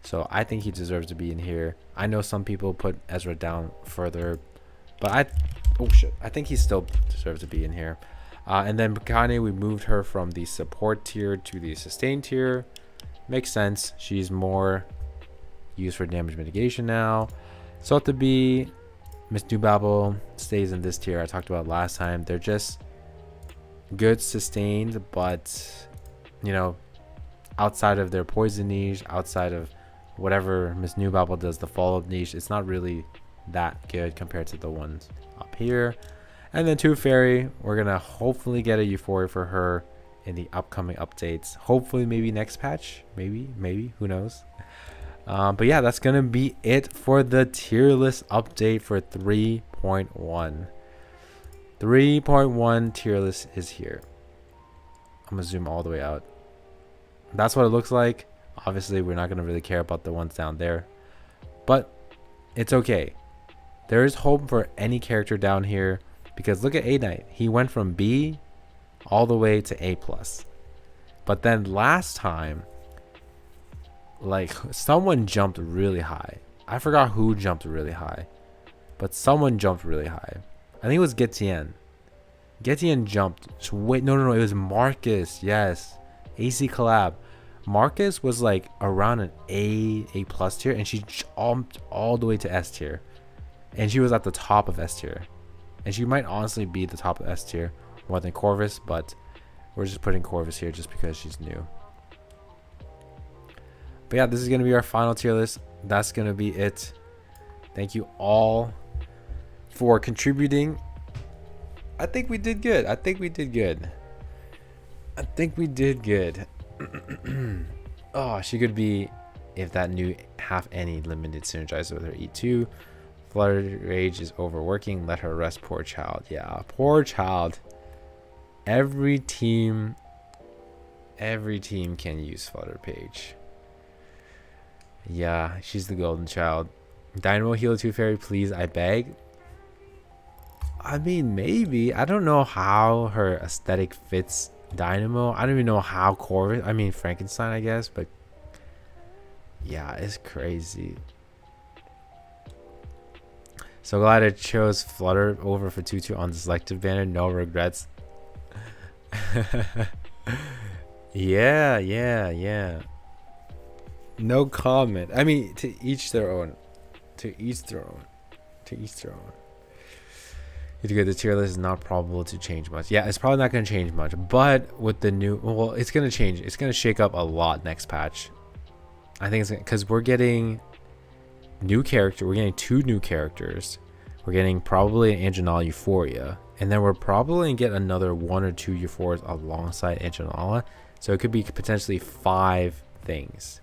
Speaker 1: so I think he deserves to be in here. I know some people put Ezra down further, but I think he still deserves to be in here. And then Bakane, we moved her from the support tier to the sustain tier. Makes sense. She's more used for damage mitigation now. Sotheby, Miss Newbabble stays in this tier I talked about last time. They're just good sustained, but you know, outside of their poison niche, outside of whatever Miss Newbabble does, the follow-up niche, it's not really that good compared to the ones up here. And then Tooth Fairy, we're gonna hopefully get a Euphoria for her in the upcoming updates. Hopefully, maybe next patch, maybe, who knows. But yeah, that's gonna be it for the tier list update for 3.1. 3.1 tier list is here. I'm gonna zoom all the way out. That's what it looks like. Obviously, we're not gonna really care about the ones down there, but it's okay. There is hope for any character down here, because look at A-Knight. He went from B all the way to A+. But then last time, like, someone jumped really high. I forgot who jumped really high, but someone jumped really high. I think it was Getien. Getien jumped. Wait, no, it was Marcus. Yes, AC collab. Marcus was like around an A+ tier, and she jumped all the way to S tier, and she was at the top of S tier, and she might honestly be the top of S tier more than Corvus, but we're just putting Corvus here just because she's new. But yeah, this is gonna be our final tier list. That's gonna be it. Thank you all for contributing. I think we did good. Oh, she could be, if that new half any limited synergizer with her E2. Flutter Rage is overworking. Let her rest, poor child. Yeah, poor child. Every team can use Flutter Page. Yeah, she's the golden child. Dynamo heal Tooth Fairy, please, I beg. I mean, maybe. I don't know how her aesthetic fits Dynamo. I don't even know how Corvus. I mean, Frankenstein, I guess, but yeah, it's crazy. So glad I chose Flutter over for Tutu on the selected banner. No regrets. Yeah. No comment. I mean, to each their own. The tier list is not probable to change much. Yeah, it's probably not going to change much. But with the new, well, it's going to change. It's going to shake up a lot next patch. I think it's because we're getting new character. We're getting 2 new characters. We're getting probably an Anjanala Euphoria. And then we're probably going to get another 1 or 2 Euphorias alongside Anjanala. So it could be potentially 5 things.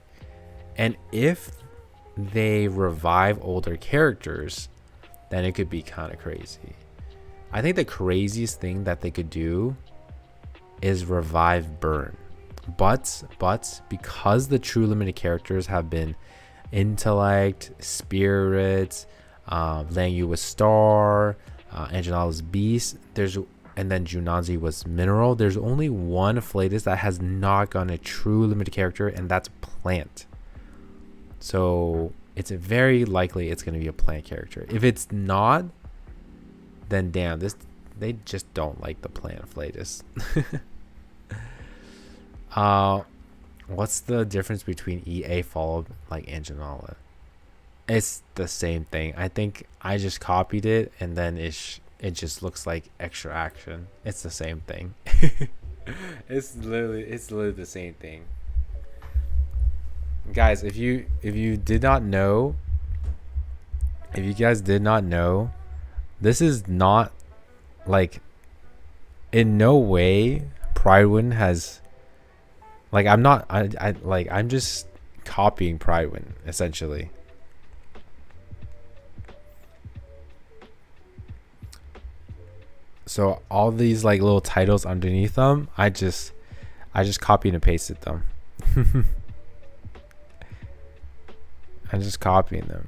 Speaker 1: And if they revive older characters, then it could be kind of crazy. I think the craziest thing that they could do is revive Burn. But because the true limited characters have been Intellect, Spirit, Lang Yu was Star, Anjanala's Beast, and then Junanzi was Mineral. There's only one Flatus that has not gotten a true limited character, and that's Plant. So it's very likely it's going to be a Plant character. If it's not, then damn, they just don't like the Plant Flatus. What's the difference between EA followed like Anjanala? It's the same thing. I think I just copied it and then it just looks like extra action. It's the same thing. It's literally the same thing. Guys, if you did not know, if you guys did not know, this is not like, in no way Pridewind has, like, I'm just copying Pridewind essentially. So all these like little titles underneath them, I just copied and pasted them. I'm just copying them.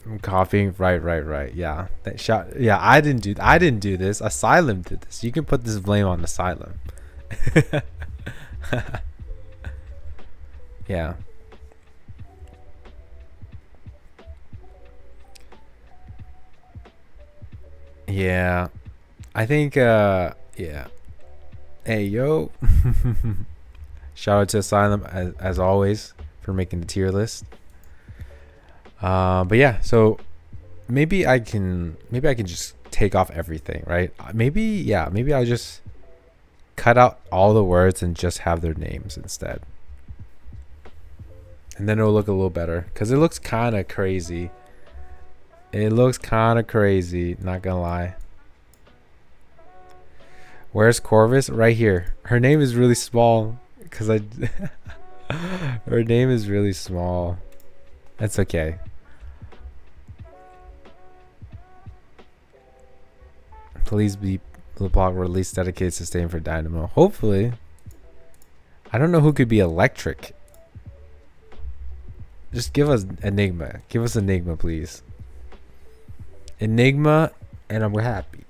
Speaker 1: I'm copying. Right. Yeah. That shot. Yeah, I didn't do this. Asylum did this. You can put this blame on Asylum. Yeah. Yeah. I think yeah. Hey yo. Shout out to Asylum as always for making the tier list. But yeah, so maybe I can just take off everything, right? Maybe I'll just cut out all the words and just have their names instead. And then it'll look a little better, because it looks kind of crazy. Not gonna lie. Where's Corvus? Right here. Her name is really small because her name is really small. That's okay. Please be the block release dedicated to staying for Dynamo. Hopefully. I don't know who could be Electric. Just give us Enigma. Give us Enigma, please. Enigma, and I'm happy.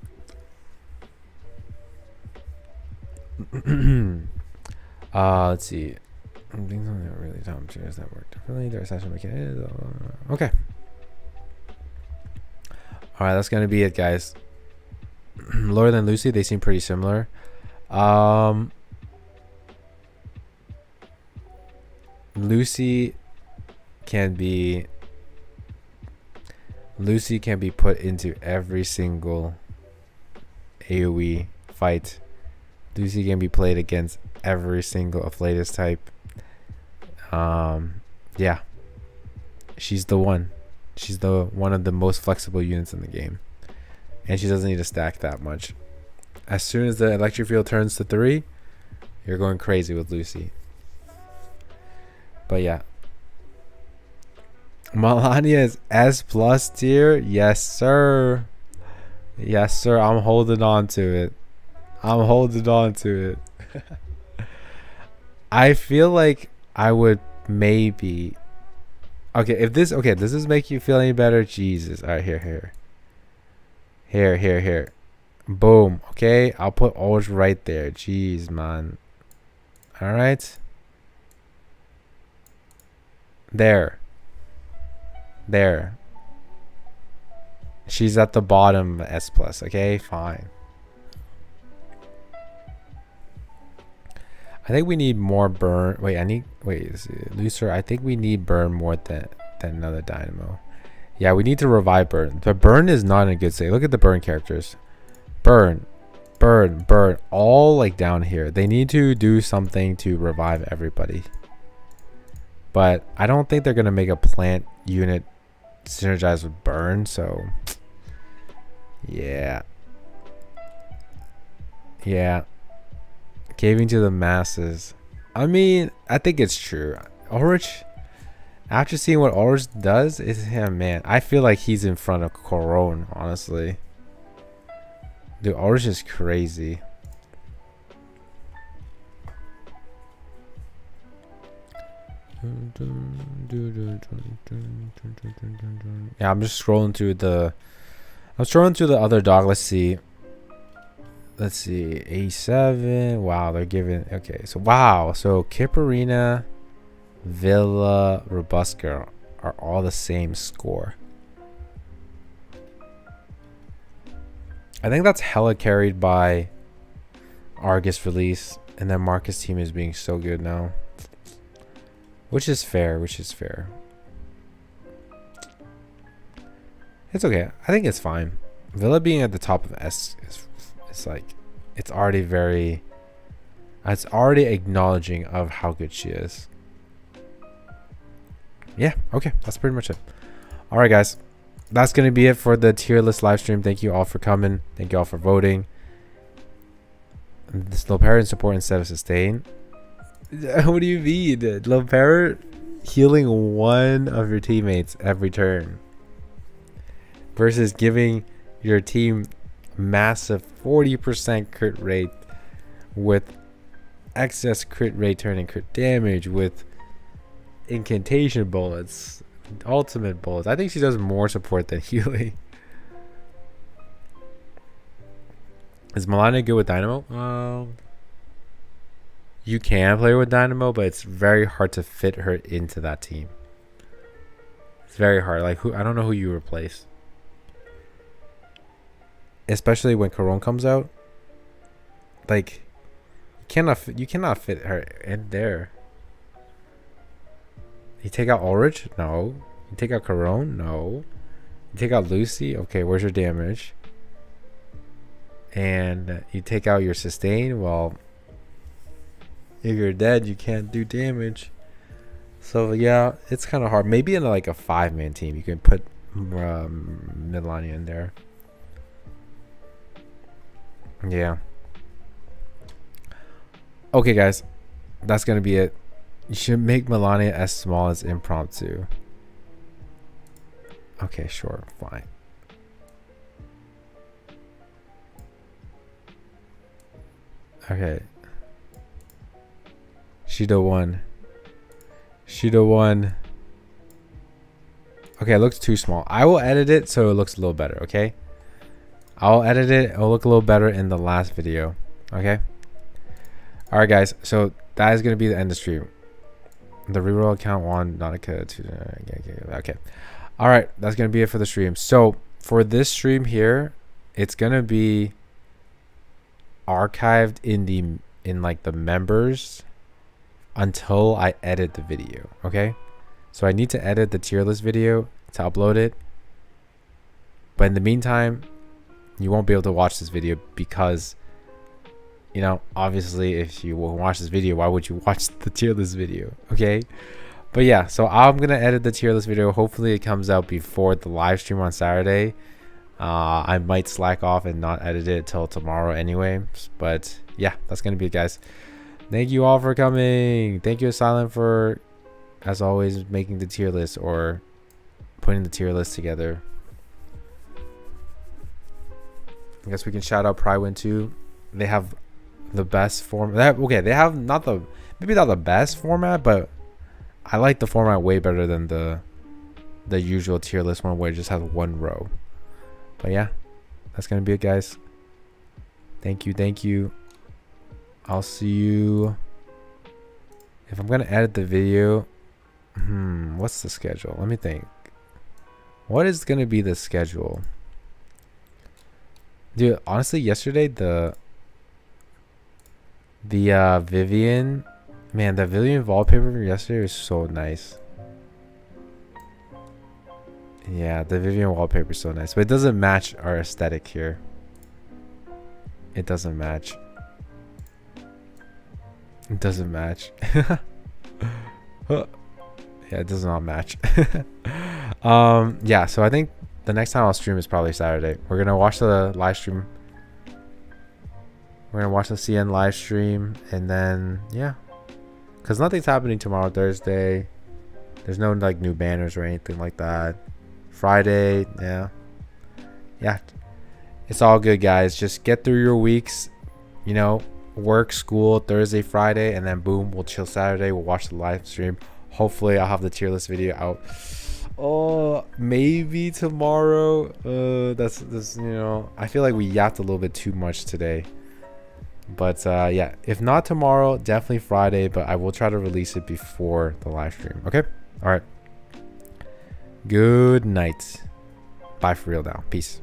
Speaker 1: Let's see. Things that really dumb cheers that work differently. Their session mechanics. Okay. All right, that's gonna be it, guys. Lower than Lucy, they seem pretty similar. Lucy can be put into every single AoE fight. Lucy can be played against every single Afflatus type. Yeah, she's the one. She's one of the most flexible units in the game, and she doesn't need to stack that much. As soon as the electric field turns to 3, you're going crazy with Lucy. But yeah, Melania is S+ tier. Yes sir. I'm holding on to it. I feel like I would maybe, if this does this make you feel any better? Jesus. All right, here. Boom. Okay, I'll put Ultra right there. Jeez, man. All right, there. She's at the bottom, S+. Okay, fine. I think we need more burn. Lucer. I think we need burn more than another Dynamo. Yeah, we need to revive Burn. But Burn is not in a good state. Look at the Burn characters. Burn, Burn, Burn. All like down here. They need to do something to revive everybody. But I don't think they're going to make a plant unit synergize with Burn. So, yeah. Yeah. Caving to the masses. I mean, I think it's true. Ulrich, after seeing what Ulrich does, is him, man. I feel like he's in front of Corone, honestly. Dude, Ulrich is crazy. Yeah, I'm just scrolling through the. I'm scrolling through the other dog. Let's see. Let's see. A7. Wow, they're giving. Okay, so wow. So Kiparina, Villa, Robuska are all the same score. I think that's hella carried by Argus release, and then Marcus team is being so good now. Which is fair, which is fair. It's okay. I think it's fine. Villa being at the top of S is like, it's already very, it's already acknowledging of how good she is. Yeah, okay. That's pretty much it. All right, guys. That's going to be it for the tier list live stream. Thank you all for coming. Thank you all for voting. This low parrot support instead of sustain. What do you mean? Low parrot healing one of your teammates every turn versus giving your team massive 40% crit rate with excess crit rate turning crit damage with incantation bullets, ultimate bullets. I think she does more support than healing. Is Melania good with Dynamo? You can play with Dynamo, but it's very hard to fit her into that team. It's very hard. Like, who? I don't know who you replace. Especially when Corone comes out. Like, you cannot fit her in there. You take out Ulrich? No. You take out Corone? No. You take out Lucy? Okay, where's your damage? And you take out your sustain? Well, if you're dead, you can't do damage. So yeah, it's kind of hard. Maybe in like a 5-man team, you can put Melania in there. Yeah. Okay, guys, that's gonna be it. You should make Melania as small as impromptu. Okay, sure, fine. Okay. Shido 1. Shido 1. Okay, it looks too small. I will edit it so it looks a little better, okay? I'll edit it. It'll look a little better in the last video, okay? Alright, guys. So that is going to be the end of the stream. The reroll account one, not a okay. Alright, that's going to be it for the stream. So for this stream here, it's going to be archived in like the members until I edit the video, okay? So I need to edit the tier list video to upload it. But in the meantime, you won't be able to watch this video because, you know, obviously if you will watch this video, why would you watch the tier list video, okay? But yeah, so I'm gonna edit the tier list video. Hopefully it comes out before the live stream on Saturday. I might slack off and not edit it till tomorrow anyway, but yeah, that's gonna be it, guys. Thank you all for coming. Thank you, Silent, for, as always, making the tier list or putting the tier list together. I guess we can shout out Prywin too. They have the best format. Okay, they have maybe not the best format, but I like the format way better than the usual tier list one where it just has one row. But yeah, that's gonna be it, guys. Thank you. I'll see you. If I'm gonna edit the video, what's the schedule? Let me think. What is gonna be the schedule? Dude, honestly, yesterday the Vivian, man, the Vivian wallpaper from yesterday was so nice. Yeah, the Vivian wallpaper is so nice, but it doesn't match our aesthetic here. It doesn't match. It doesn't match. Yeah, it does not match. Yeah, so I think the next time I'll stream is probably Saturday. We're gonna watch the live stream. We're gonna watch the CN live stream, and then yeah, because nothing's happening tomorrow, Thursday. There's no like new banners or anything like that. Friday, yeah, it's all good, guys. Just get through your weeks, you know, work, school, Thursday, Friday, and then boom, we'll chill Saturday. We'll watch the live stream. Hopefully I'll have the tier list video out. Oh, maybe tomorrow. That's you know, I feel like we yapped a little bit too much today. But yeah, if not tomorrow, definitely Friday, but I will try to release it before the live stream. Okay? All right. Good night. Bye for real now. Peace.